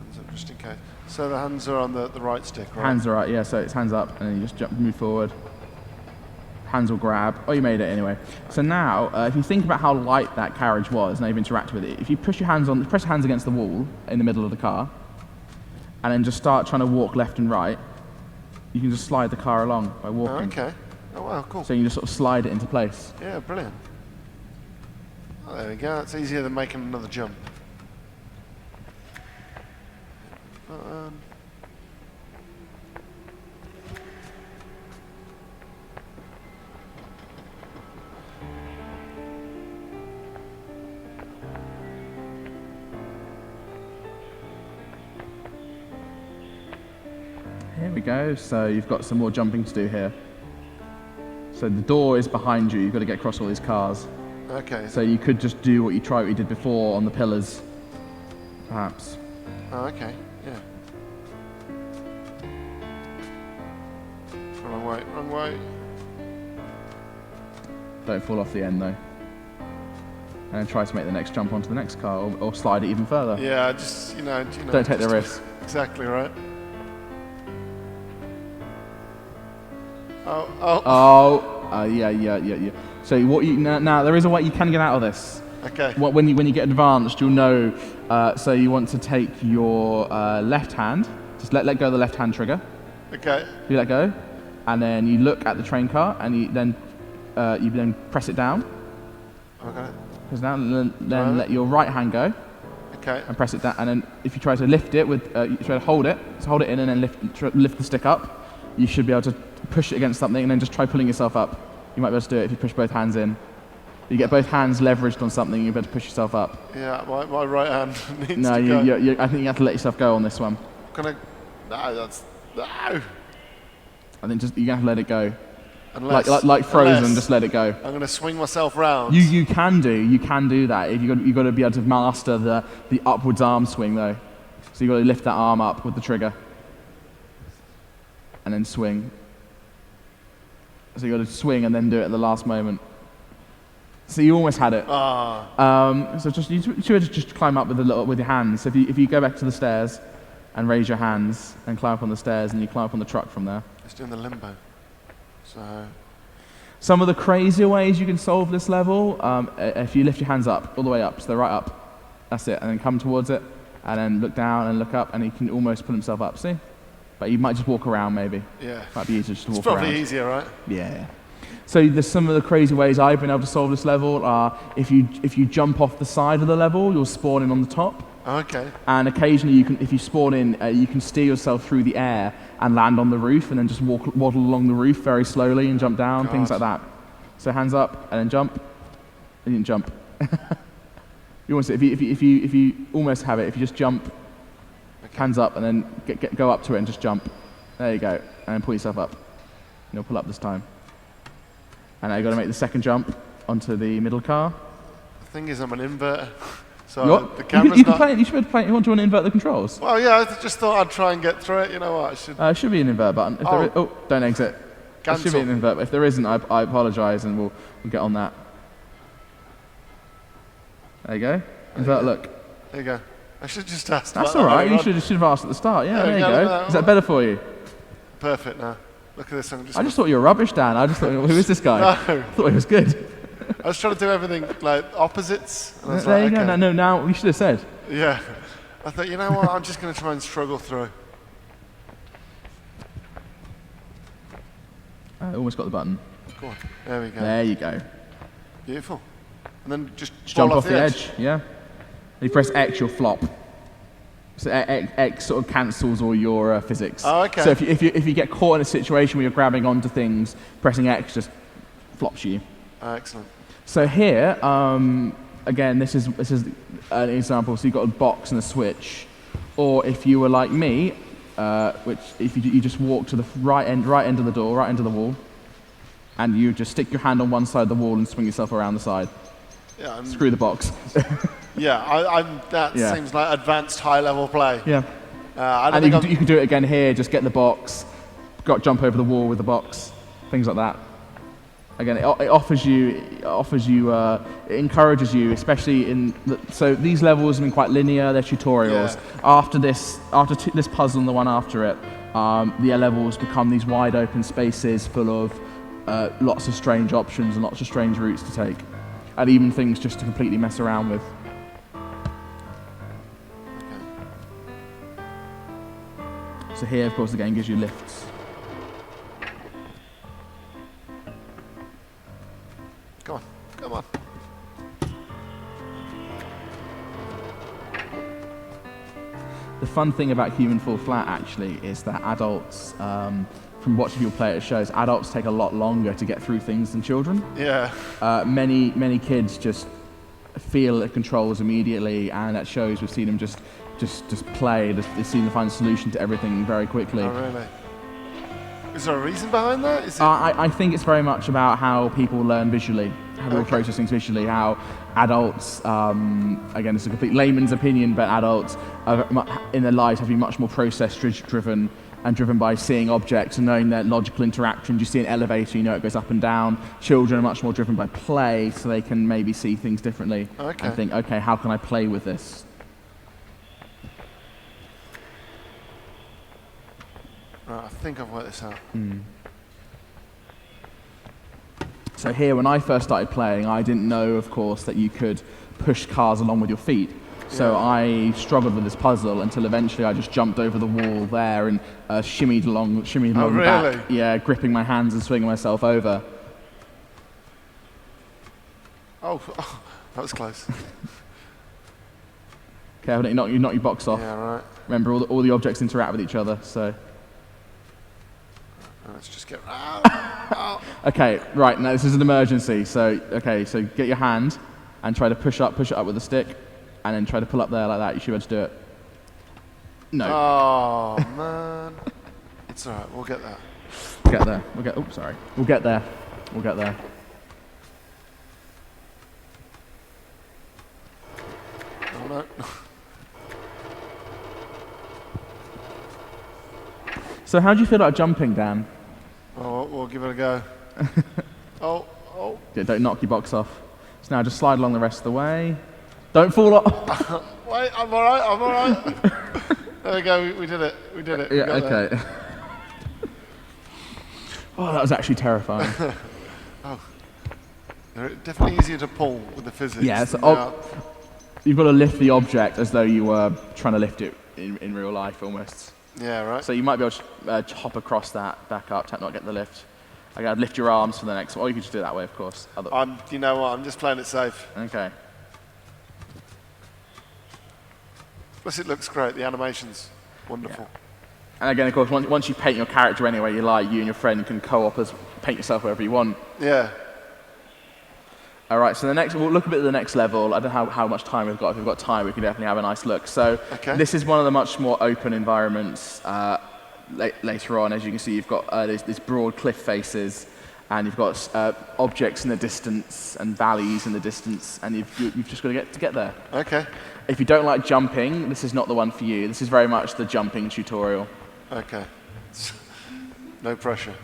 Hands up just in case. So the hands are on the right stick, right? Hands are right, yeah, so it's hands up, and then you just move forward. Hands will grab. Oh, you made it anyway. So now, if you think about how light that carriage was, now you've interacted with it, if you press your hands against the wall in the middle of the car, and then just start trying to walk left and right, you can just slide the car along by walking. Oh, okay. Oh, wow, cool. So you can just sort of slide it into place. Yeah, brilliant. Oh, there we go. That's easier than making another jump. we go. So you've got some more jumping to do here. So the door is behind you. You've got to get across all these cars. Okay. So you could just do what you did before on the pillars, perhaps. Oh, okay. Yeah. Wrong way. Wrong way. Don't fall off the end though. And then try to make the next jump onto the next car, or slide it even further. Yeah, just Don't take the risk. Exactly right. Yeah. So what you now there is a way you can get out of this. Okay. When you get advanced, you'll know. So you want to take your left hand, just let go of the left hand trigger. Okay. You let go, and then you look at the train car, and you then press it down. Okay. Press it down, then let your right hand go. Okay. And press it down, and then if you try to lift it you try to hold it in, and then lift the stick up. You should be able to push it against something, and then just try pulling yourself up. You might be able to do it if you push both hands in. You get both hands leveraged on something, you better push yourself up. Yeah, my right hand needs to go. No, I think you have to let yourself go on this one. No. I think just you have to let it go. Unless, like Frozen, just let it go. I'm gonna swing myself round. You can do that. If you got to be able to master the upwards arm swing though. So you got to lift that arm up with the trigger, and then swing. So you got to swing and then do it at the last moment. So you almost had it. So you should just climb up with your hands. So if you go back to the stairs and raise your hands and climb up on the stairs, and you climb up on the truck from there. It's doing the limbo. So some of the crazier ways you can solve this level, if you lift your hands up, all the way up, so they're right up. That's it, and then come towards it, and then look down and look up, and he can almost pull himself up. See? But you might just walk around, maybe. Yeah. Might be easier just to walk around. It's probably easier, right? Yeah. So there's some of the crazy ways I've been able to solve this level are if you jump off the side of the level, you'll spawn in on the top. Okay. And occasionally if you spawn in, you can steer yourself through the air and land on the roof, and then just waddle along the roof very slowly and jump down, things like that. So hands up and then jump, and then jump. You want to if you almost have it, if you just jump, hands up, and then go up to it and just jump. There you go, and then pull yourself up. And you'll pull up this time. And now you've got to make the second jump onto the middle car. The thing is, I'm an inverter, so the you camera's can not... play it. You should be able to play it. You want to invert the controls? Well, yeah, I just thought I'd try and get through it. You know what? I should... It should be an invert button. If there is, don't exit. There should be an invert, but if there isn't, I apologise, and we'll get on that. There you go. Invert, look. There you go. I should just ask. That's all right. You should have asked at the start. Yeah, there you go. Is that better for you? Perfect now. Look at this. I just thought you were rubbish, Dan. I just thought, who is this guy? No. I thought he was good. I was trying to do everything like opposites. And I was there like, you go. okay. No, now you should have said. Yeah. I thought, you know what? I'm just going to try and struggle through. I almost got the button. Go on. There we go. There you go. Beautiful. And then just jump off the edge. Yeah. You press X, you'll flop. So X sort of cancels all your physics. Oh, okay. So if you get caught in a situation where you're grabbing onto things, pressing X just flops you. Excellent. So here, again, this is an example. So you've got a box and a switch, or if you were like me, which if you just walk to the right end of the door, right end of the wall, and you just stick your hand on one side of the wall and swing yourself around the side. Yeah. Screw the box. Yeah, that seems like advanced high-level play. Yeah. And you can do it again here. Just get the box, jump over the wall with the box, things like that. Again, it encourages you, especially so these levels have been quite linear. They're tutorials. Yeah. After this puzzle and the one after it, the levels become these wide open spaces full of lots of strange options and lots of strange routes to take, and even things just to completely mess around with. So here, of course, the game gives you lifts. Come on, come on. The fun thing about Human Fall Flat, actually, is that adults, from watching people play it, it shows adults take a lot longer to get through things than children. Yeah. Many kids just feel the controls immediately, and at shows we've seen them just play. They seem to find a solution to everything very quickly. Oh, really? Is there a reason behind that? Is it... I think it's very much about how people learn visually, how people process things visually, how adults, again, it's a complete layman's opinion, but adults in their lives have been much more process-driven and driven by seeing objects and knowing their logical interactions. You see an elevator, you know it goes up and down. Children are much more driven by play, so they can maybe see things differently and think, okay, how can I play with this? Right, I think I've worked this out. So here, when I first started playing, I didn't know, of course, that you could push cars along with your feet. So I struggled with this puzzle until eventually I just jumped over the wall there and shimmied along the back. Yeah, gripping my hands and swinging myself over. Oh, that was close. Careful, you knock your box off. Yeah, right. Remember, all the objects interact with each other, so... Let's just get... Okay, right, now this is an emergency. So get your hand and try to push it up with a stick, and then try to pull up there like that. You should be able to do it. No. Oh, man. It's all right, we'll get there. We'll get there. We'll get there. We'll get there. Oh, no. So how do you feel about jumping, Dan? Oh, we'll give it a go. Oh. Yeah, don't knock your box off. So now just slide along the rest of the way. Don't fall off. Wait, I'm all right. There we go, we did it. Yeah, okay. Oh, that was actually terrifying. Oh. They're definitely easier to pull with the physics. Yeah, so you've got to lift the object as though you were trying to lift it in real life almost. Yeah, right. So you might be able to hop across that, back up, not get the lift. Okay, I'd lift your arms for the next one. Or you could just do it that way, of course. You know what, I'm just playing it safe. Okay. Plus it looks great, the animation's wonderful. Yeah. And again, of course, once you paint your character any way you like, you and your friend can co-op as paint yourself wherever you want. Yeah. All right, so we'll look a bit at the next level. I don't know how much time we've got. If we've got time, we can definitely have a nice look. So this is one of the much more open environments later on. As you can see, you've got these broad cliff faces, and you've got objects in the distance and valleys in the distance, and you've just got to get there. Okay. If you don't like jumping, this is not the one for you. This is very much the jumping tutorial. Okay. No pressure.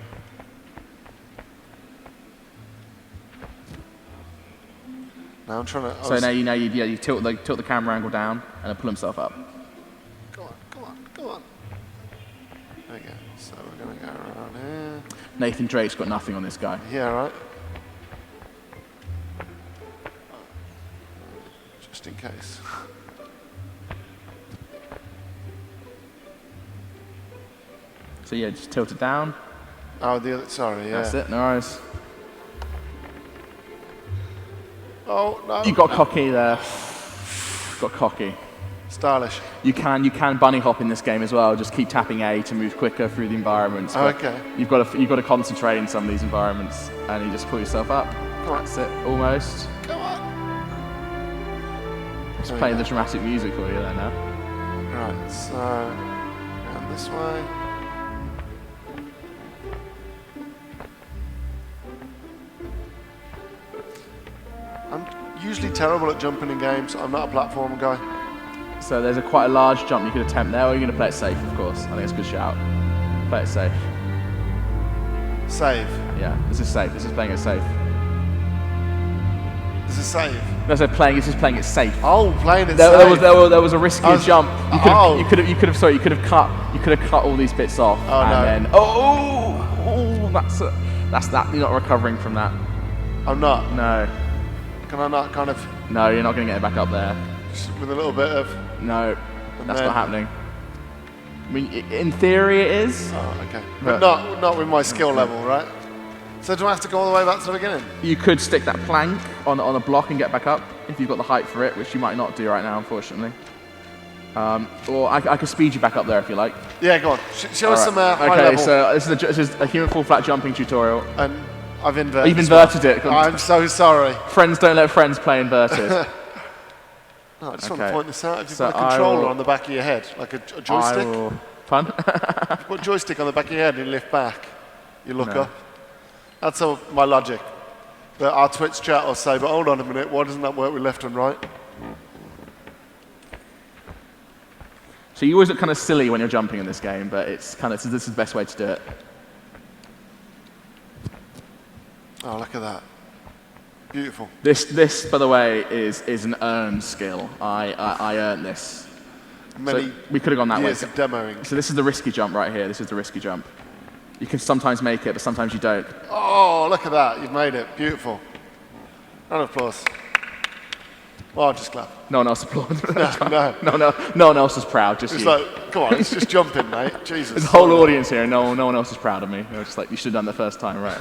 Now I'm trying to... So now you tilt the camera angle down and then pull himself up. Go on. There we go. So we're going to go around here. Nathan Drake's got nothing on this guy. Yeah, right. Just in case. So yeah, just tilt it down. Oh, sorry, yeah. That's it, no worries. Oh, no. You got cocky there. Got cocky. Stylish. You can bunny hop in this game as well. Just keep tapping A to move quicker through the environments. Oh, okay. You've got to concentrate in some of these environments, and you just pull yourself up. Come on. That's it, almost. Come on. Just playing the dramatic music for you there now. Right, so around this way. I'm usually terrible at jumping in games. I'm not a platform guy. So there's quite a large jump you could attempt there, or you're going to play it safe, of course. I think it's a good shout. Play it safe. Save? Yeah, this is safe. This is playing it safe. This is safe? No, so this is playing it safe. Oh, playing it safe. There was a riskier jump. You could have cut all these bits off. Oh, and no. Then, that's that. You're not recovering from that. I'm not? No. Can I not kind of... No, you're not going to get it back up there. Just with a little bit of... No, that's not happening. I mean, in theory it is. Oh, okay. But not with my skill level, right? So do I have to go all the way back to the beginning? You could stick that plank on a block and get back up, if you've got the height for it, which you might not do right now, unfortunately. Or I could speed you back up there if you like. Yeah, go on. Show us some high level. Okay, so this is a human full flat jumping tutorial. And I've inverted. You've inverted it. I'm so sorry. Friends don't let friends play inverted. No, I just want to point this out. Have you got a controller on the back of your head? Like a joystick? Pun? What joystick on the back of your head and you lift back? You look No. up. That's my logic. But our Twitch chat will say, but hold on a minute, why doesn't that work with left and right? So you always look kind of silly when you're jumping in this game, but it's kind of, this is the best way to do it. Oh, look at that. Beautiful. This, by the way, is an earned skill. I earned this. Many So we could have gone that way. years of demoing. So this is the risky jump right here. This is the risky jump. You can sometimes make it, but sometimes you don't. Oh, look at that. You've made it. Beautiful. Round of applause. Well, I'll just clap. No one else applauded. No. No one else is proud. Just It's you. like, come on, it's just jumping, mate. Jesus. There's a whole audience here. No one else is proud of me. They were just like, you should have done the first time, right?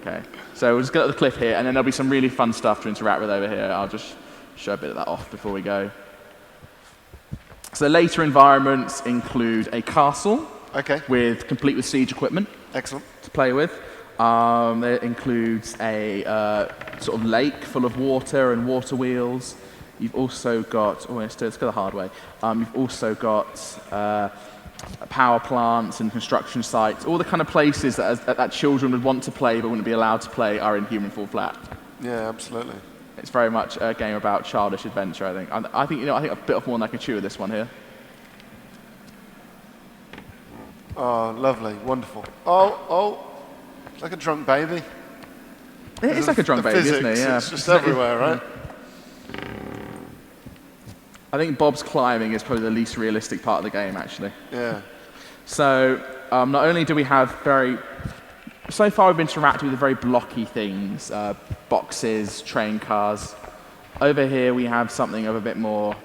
Okay. So we'll just get up the cliff here, and then there'll be some really fun stuff to interact with over here. I'll just show a bit of that off before we go. So later environments include a castle. Okay. Complete with siege equipment. Excellent. To play with. There includes a sort of lake full of water and water wheels. You've also got, let's go the hard way. You've also got power plants and construction sites. All the kind of places that children would want to play but wouldn't be allowed to play are in Human Fall Flat. Yeah, absolutely. It's very much a game about childish adventure, I think. I think a bit of more than I can chew with this one here. Oh, lovely. Wonderful. Oh. It's like a drunk baby. It is like a drunk baby, physics, isn't it? Yeah. It's just everywhere, right? I think Bob's climbing is probably the least realistic part of the game, actually. Yeah. So not only do we have so far we've interacted with very blocky things, boxes, train cars. Over here we have something of a bit more,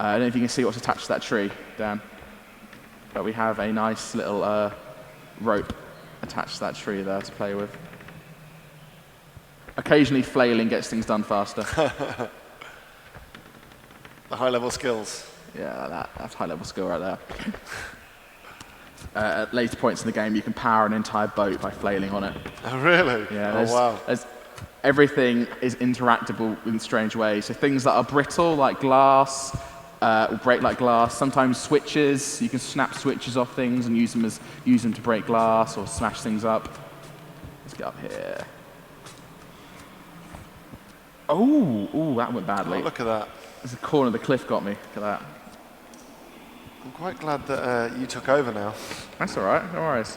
I don't know if you can see what's attached to that tree, Dan. But we have a nice little rope attached to that tree there to play with. Occasionally flailing gets things done faster. The high-level skills. Yeah, that's high-level skill right there. At later points in the game, you can power an entire boat by flailing on it. Oh, really? Yeah. Wow. Everything is interactable in strange ways. So things that are brittle, like glass, break like glass. Sometimes switches. You can snap switches off things and use them to break glass or smash things up. Let's get up here. Oh, that went badly. Oh, look at that. There's a corner of the cliff got me. Look at that. I'm quite glad that you took over now. That's all right. No worries.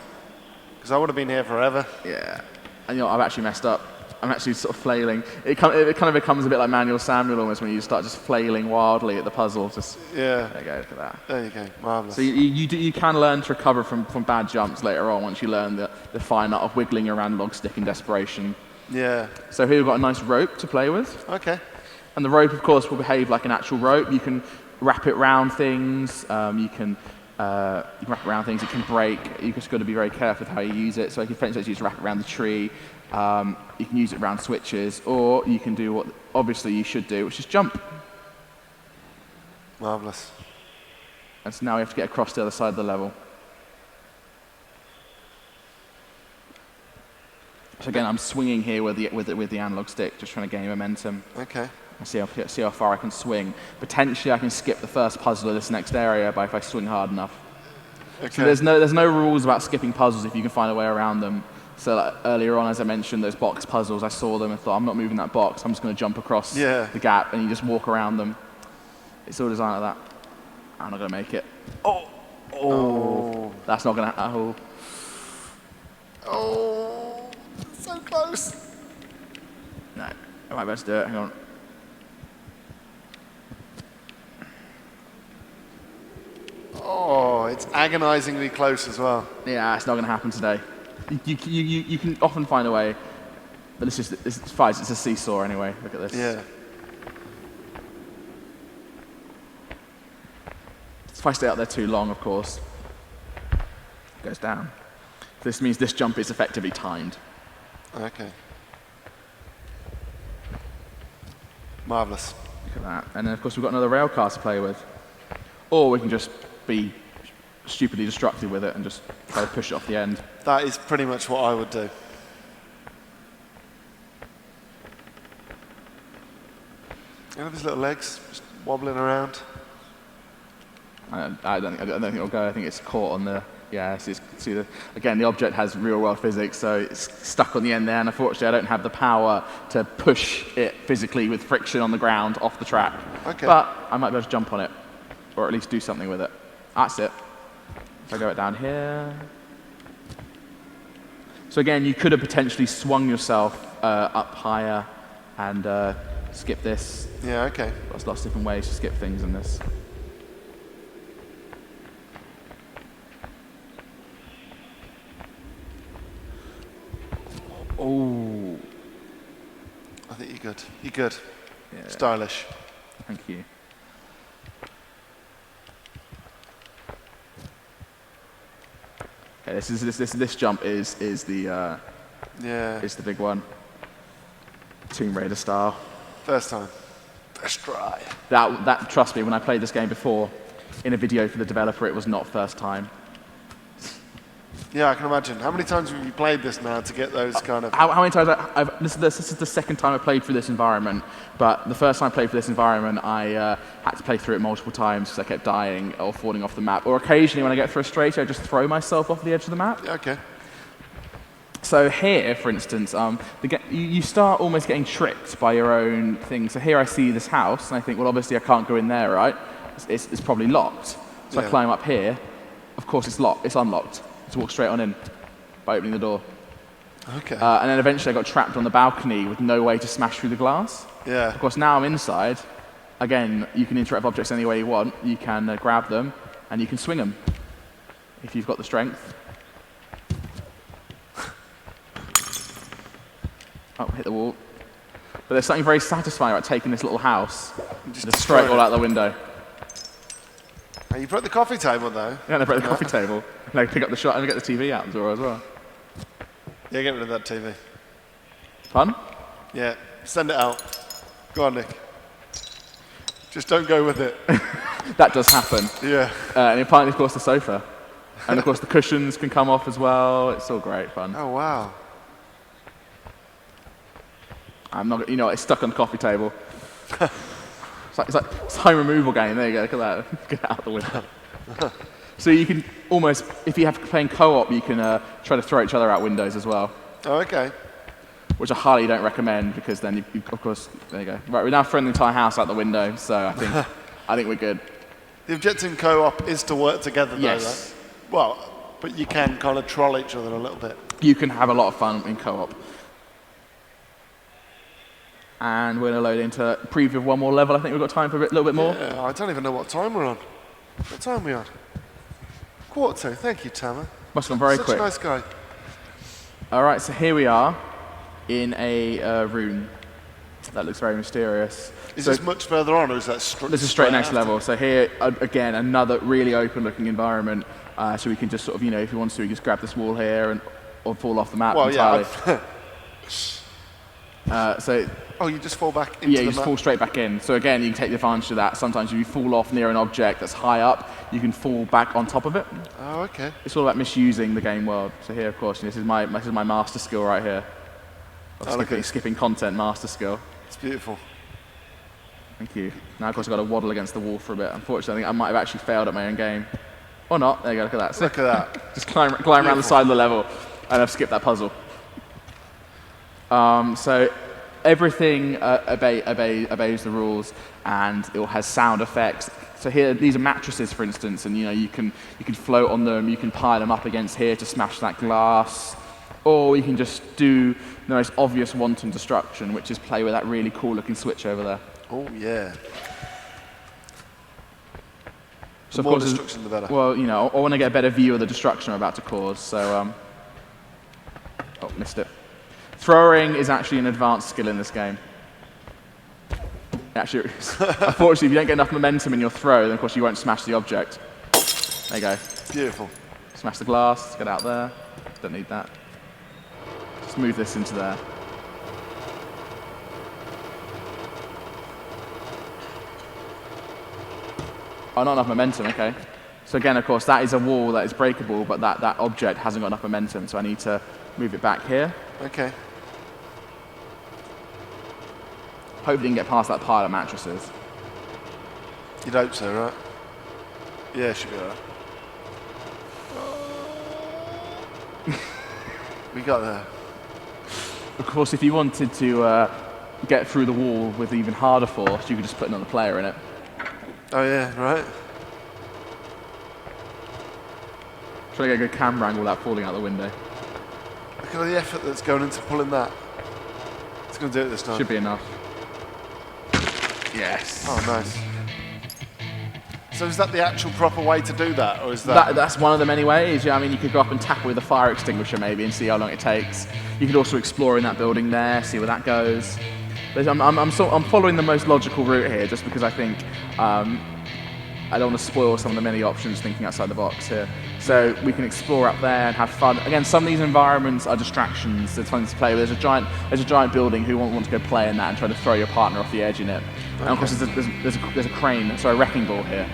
Because I would have been here forever. Yeah. And I've actually messed up. I'm actually sort of flailing. It kind of becomes a bit like Manuel Samuel almost when you start just flailing wildly at the puzzle. Yeah. There you go. Look at that. There you go. Marvelous. So you can learn to recover from bad jumps later on once you learn the fine art of wiggling around log stick in desperation. Yeah. So here we've got a nice rope to play with. Okay. And the rope, of course, will behave like an actual rope. You can wrap it around things. You can wrap it around things. It can break. You've just got to be very careful with how you use it. So, for instance, you just wrap it around the tree. You can use it around switches, or you can do what obviously you should do, which is jump. Marvelous. And so now we have to get across the other side of the level. So again, I'm swinging here with the analog stick, just trying to gain momentum. Okay. And see how far I can swing. Potentially, I can skip the first puzzle of this next area if I swing hard enough. Okay. So there's no rules about skipping puzzles if you can find a way around them. So like, earlier on, as I mentioned, those box puzzles, I saw them and thought, I'm not moving that box. I'm just going to jump across the gap, and you just walk around them. It's all designed like that. I'm not going to make it. Oh. That's not going to. Oh, so close. No, I might best do it. Hang on. Oh, it's agonizingly close as well. Yeah, it's not going to happen today. You can often find a way, but it's fine. It's a seesaw anyway. Look at this. Yeah. If I stay out there too long, of course, it goes down. This means this jump is effectively timed. Okay. Marvelous. Look at that. And then, of course, we've got another rail car to play with. Or we can just be stupidly destructive with it and just try to push it off the end. That is pretty much what I would do. You know his little legs just wobbling around? I don't think it'll go. I think it's caught on the Yeah, again, the object has real-world physics, so it's stuck on the end there, and unfortunately I don't have the power to push it physically with friction on the ground off the track. Okay. But I might be able to jump on it, or at least do something with it. That's it. So I go it down here. So again, you could have potentially swung yourself up higher and skip this. Yeah, okay. There's lots of different ways to skip things in this. Oh. I think you're good. You're good. Yeah. Stylish. Thank you. Okay, this jump is the big one. Tomb Raider style. First time. First try. That trust me, when I played this game before, in a video for the developer, it was not first time. Yeah, I can imagine. How many times have you played this now to get those kind of... How many times this is the second time I played through this environment, but the first time I played through this environment, I had to play through it multiple times because I kept dying or falling off the map. Or occasionally when I get frustrated, I just throw myself off the edge of the map. Okay. So here, for instance, you start almost getting tricked by your own thing. So here I see this house, and I think, well, obviously I can't go in there, right? It's probably locked. So I climb up here. Of course, it's locked. It's unlocked. To walk straight on in by opening the door. Okay. And then eventually I got trapped on the balcony with no way to smash through the glass. Yeah. Of course, now I'm inside. Again, you can interact with objects any way you want. You can grab them, and you can swing them if you've got the strength. Oh, hit the wall. But there's something very satisfying about taking this little house and just throw it all out the window. Oh, you broke the coffee table, though. Yeah, and I broke the coffee table. And I pick up the shot and get the TV out as well. Yeah, get rid of that TV. Fun? Yeah, send it out. Go on, Nick. Just don't go with it. That does happen. Yeah. And apparently, of course, the sofa. And of course, the cushions can come off as well. It's all great fun. Oh, wow. I'm not, it's stuck on the coffee table. It's a home removal game. There you go. Look at that. Get it out the window. So you can almost, if you have playing co-op, you can try to throw each other out windows as well. Oh, okay. Which I highly don't recommend because then, you of course, there you go. Right, we're now throwing the entire house out the window, so I think we're good. The objective in co-op is to work together, though, yes. Right? Well, but you can kind of troll each other a little bit. You can have a lot of fun in co-op. And we're going to load into preview of one more level. I think we've got time for a little bit more. Yeah, I don't even know what time we're on. What time are we on? 1:45. Thank you, Tama. Must have gone very quick. Such a nice guy. All right, so here we are in a room that looks very mysterious. Is this much further on, or is that straight? This is straight next level. So here, again, another really open-looking environment. So we can just sort of, if you want to, just grab this wall here or fall off the map entirely. Oh, you just fall back into the map? Yeah, you just fall straight back in. So again, you can take the advantage of that. Sometimes if you fall off near an object that's high up, you can fall back on top of it. Oh, okay. It's all about misusing the game world. So here, of course, this is my master skill right here. Skipping content master skill. It's beautiful. Thank you. Now, of course, I've got to waddle against the wall for a bit. Unfortunately, I think I might have actually failed at my own game. Or not. There you go, look at that. Look at that. Just climb around the side of the level, and I've skipped that puzzle. So everything obeys the rules, and it all has sound effects. So here, these are mattresses, for instance, and you can float on them. You can pile them up against here to smash that glass, or you can just do the most obvious wanton destruction, which is play with that really cool-looking switch over there. Oh yeah. So the more destruction, the better. Well, I want to get a better view of the destruction I'm about to cause. So, oh, missed it. Throwing is actually an advanced skill in this game. Actually, unfortunately, if you don't get enough momentum in your throw, then of course you won't smash the object. There you go. Beautiful. Smash the glass, get out there. Don't need that. Just move this into there. Oh, not enough momentum, okay. So again, of course, that is a wall that is breakable, but that object hasn't got enough momentum, so I need to move it back here. Okay. Hopefully you can get past that pile of mattresses. You'd hope so, right? Yeah, should be alright. we got there. Of course, if you wanted to get through the wall with even harder force, you could just put another player in it. Oh yeah, right. Try to get a good camera angle without falling out the window. Look at all the effort that's going into pulling that. It's going to do it this time. Should be enough. Yes. Oh, nice. So is that the actual proper way to do that, or is that... That's one of the many ways. Yeah, I mean, you could go up and tackle with a fire extinguisher maybe and see how long it takes. You could also explore in that building there, see where that goes. But I'm following the most logical route here, just because I think I don't want to spoil some of the many options thinking outside the box here. So we can explore up there and have fun. Again, some of these environments are distractions. It's fun to play with. There's a giant building. Who want to go play in that and try to throw your partner off the edge in it? Okay. And of course, there's a crane, so a wrecking ball here.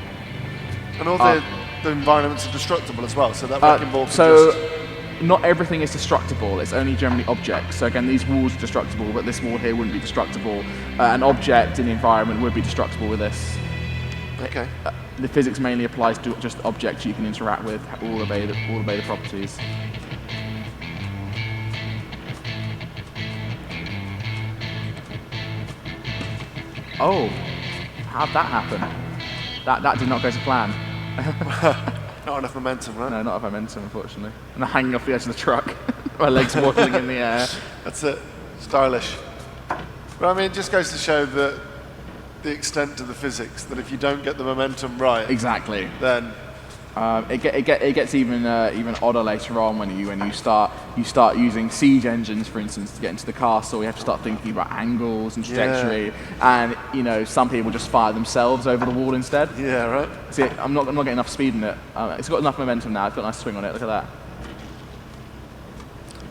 And all the environments are destructible as well. So that wrecking ball. Can not everything is destructible. It's only generally objects. So again, these walls are destructible, but this wall here wouldn't be destructible. An object in the environment would be destructible with this. Okay. The physics mainly applies to just objects you can interact with, all obey the properties. Oh, how'd that happen? That did not go to plan. Not enough momentum, right? No, not enough momentum, unfortunately. And I'm hanging off the edge of the truck. My legs waddling in the air. That's it. Stylish. But I mean, it just goes to show that the extent of the physics, that if you don't get the momentum right, exactly, then it gets even odder later on when you start using siege engines, for instance, to get into the castle. You have to start thinking about angles and trajectory, and some people just fire themselves over the wall instead. Yeah, right. See, I'm not getting enough speed in it. It's got enough momentum now. It's got a nice swing on it. Look at that.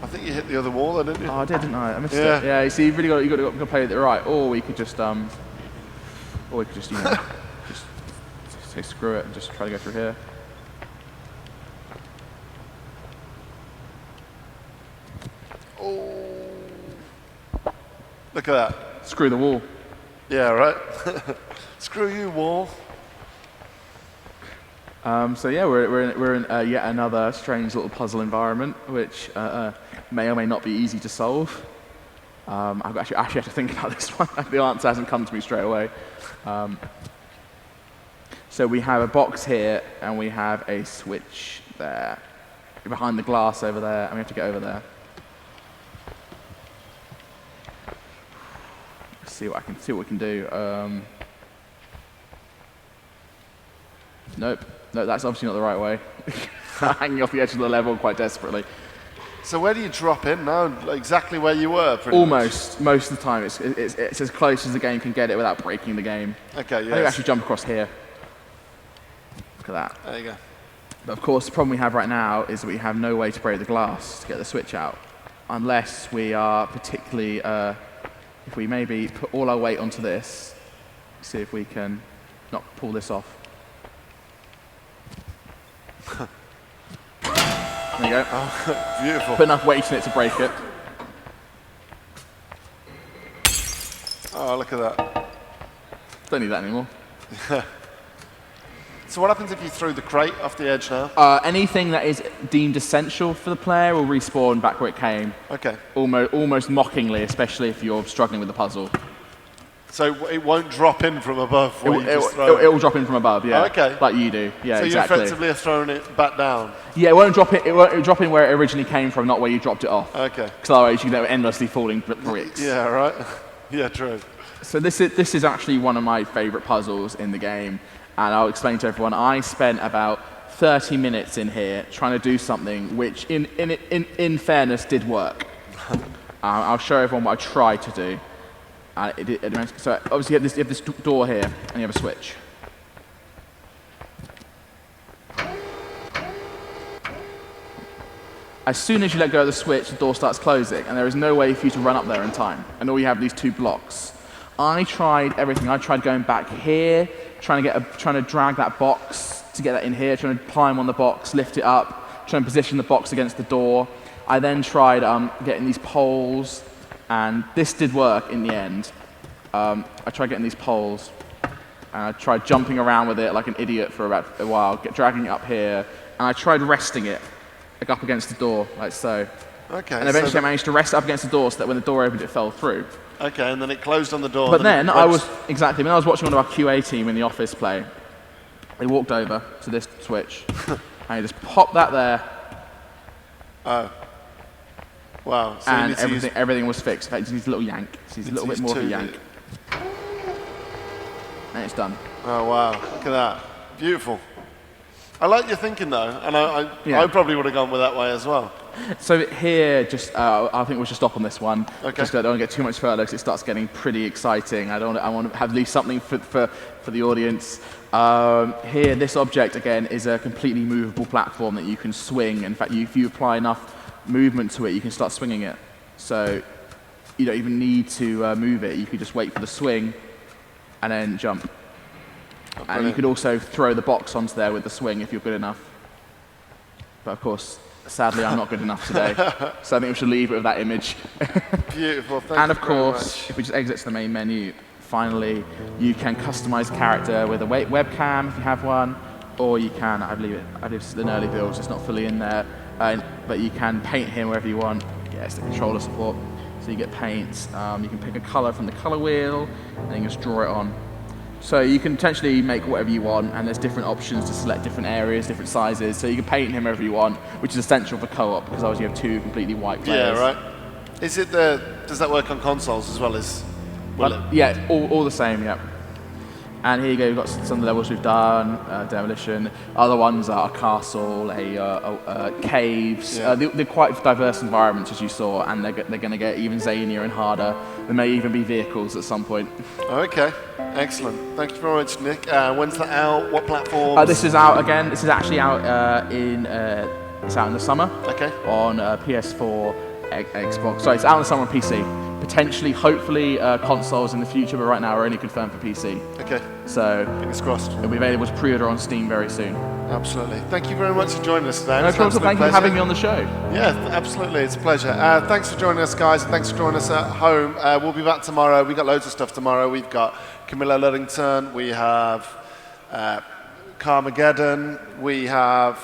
I think you hit the other wall, then, didn't you? Oh, I did, didn't I? I missed it. Yeah, you see, you got to play it right, or we could just just say screw it and just try to go through here. Oh, look at that. Screw the wall. Yeah, right. Screw you, wall. So yeah, we're in yet another strange little puzzle environment, which may or may not be easy to solve. I've actually had to think about this one. The answer hasn't come to me straight away. So we have a box here, and we have a switch there. Behind the glass over there, and we have to get over there. See what we can do. Nope, that's obviously not the right way. Hanging off the edge of the level quite desperately. So where do you drop in now? Exactly where you were? Almost. Most of the time, it's as close as the game can get it without breaking the game. Okay, yeah. I think we actually jump across here. Look at that. There you go. But of course, the problem we have right now is that we have no way to break the glass to get the switch out, unless we are particularly, if we maybe put all our weight onto this, see if we can not pull this off. There you go. Oh, beautiful. Put enough weight in it to break it. Oh, look at that. Don't need that anymore. So what happens if you threw the crate off the edge now? Anything that is deemed essential for the player will respawn back where it came. Okay. Almost mockingly, especially if you're struggling with the puzzle. So it won't drop in from above where it will drop in from above, yeah. Oh, okay. Like you do, yeah, so exactly. So you effectively are throwing it back down? Yeah, it won't drop in where it originally came from, not where you dropped it off. Okay. Because otherwise you can have endlessly falling bricks. Yeah, right. Yeah, true. So this is actually one of my favourite puzzles in the game, and I'll explain to everyone. I spent about 30 minutes in here trying to do something which, in fairness, did work. I'll show everyone what I tried to do. So obviously you have this door here, and you have a switch. As soon as you let go of the switch, the door starts closing, and there is no way for you to run up there in time. And all you have are these two blocks. I tried everything. I tried going back here, trying to drag that box to get that in here, trying to climb on the box, lift it up, trying to position the box against the door. I then tried getting these poles, and this did work in the end. I tried getting these poles, and I tried jumping around with it like an idiot for about a while, dragging it up here, and I tried resting it like up against the door, like so. Okay. And eventually I managed to rest it up against the door so that when the door opened, it fell through. Okay, and then it closed on the door. But then I was when I was watching one of our QA team in the office play, they walked over to this switch, and you just popped that there. Oh. Wow. So and everything was fixed. In fact, it just needs a little yank. It needs a little bit more of a yank. And it's done. Oh, wow. Look at that. Beautiful. I like your thinking, though, and I probably would have gone with that way as well. So here, I think we should stop on this one. Okay. Just I don't want to get too much further because it starts getting pretty exciting. I want to have at least something for the audience. Here, this object, again, is a completely movable platform that you can swing. In fact, if you apply enough movement to it, you can start swinging it. So you don't even need to move it. You could just wait for the swing and then jump. And you could also throw the box onto there with the swing if you're good enough. But of course, sadly, I'm not good enough today. So I think we should leave it with that image. Beautiful. Thank and you of course, if we just exit to the main menu, finally, you can customize a character with a webcam if you have one, or you can, I believe it's in early builds, it's not fully in there, but you can paint him wherever you want. Yeah, it's the controller support. So you get paints, you can pick a color from the color wheel, and you can just draw it on. So you can potentially make whatever you want, and there's different options to select different areas, different sizes. So you can paint him wherever you want, which is essential for co-op because obviously you have two completely white players. Yeah, right. Does that work on consoles as well as? Yeah, all the same. Yeah. And here you go. You've got some of the levels we've done, demolition. Other ones are a castle, caves. Yeah. They're quite diverse environments, as you saw, and they're going to get even zanier and harder. There may even be vehicles at some point. Okay, excellent. Thank you very much, Nick. When's that out? What platform? This is out again. This is actually out it's out in the summer. Okay. On PS4, Xbox. Sorry, it's out in the summer on PC. Potentially, hopefully, consoles in the future, but right now we're only confirmed for PC. Okay. So fingers crossed. It'll be available to pre-order on Steam very soon. Absolutely. Thank you very much for joining us today. No problem. Thank you for having me on the show. Yeah, absolutely. It's a pleasure. Thanks for joining us, guys, and thanks for joining us at home. We'll be back tomorrow. We've got loads of stuff tomorrow. We've got Camilla Luddington. We have Carmageddon. We have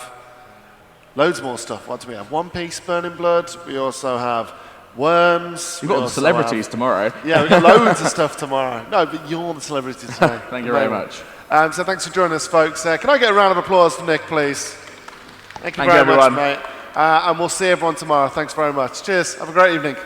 loads more stuff. What do we have? One Piece, Burning Blood. We also have Worms. You've got the celebrities tomorrow. Yeah, we've got loads of stuff tomorrow. No, but you're the celebrity today. Thank you very much. So thanks for joining us, folks. Can I get a round of applause for Nick, please? Thank you very much, mate. And we'll see everyone tomorrow. Thanks very much. Cheers. Have a great evening.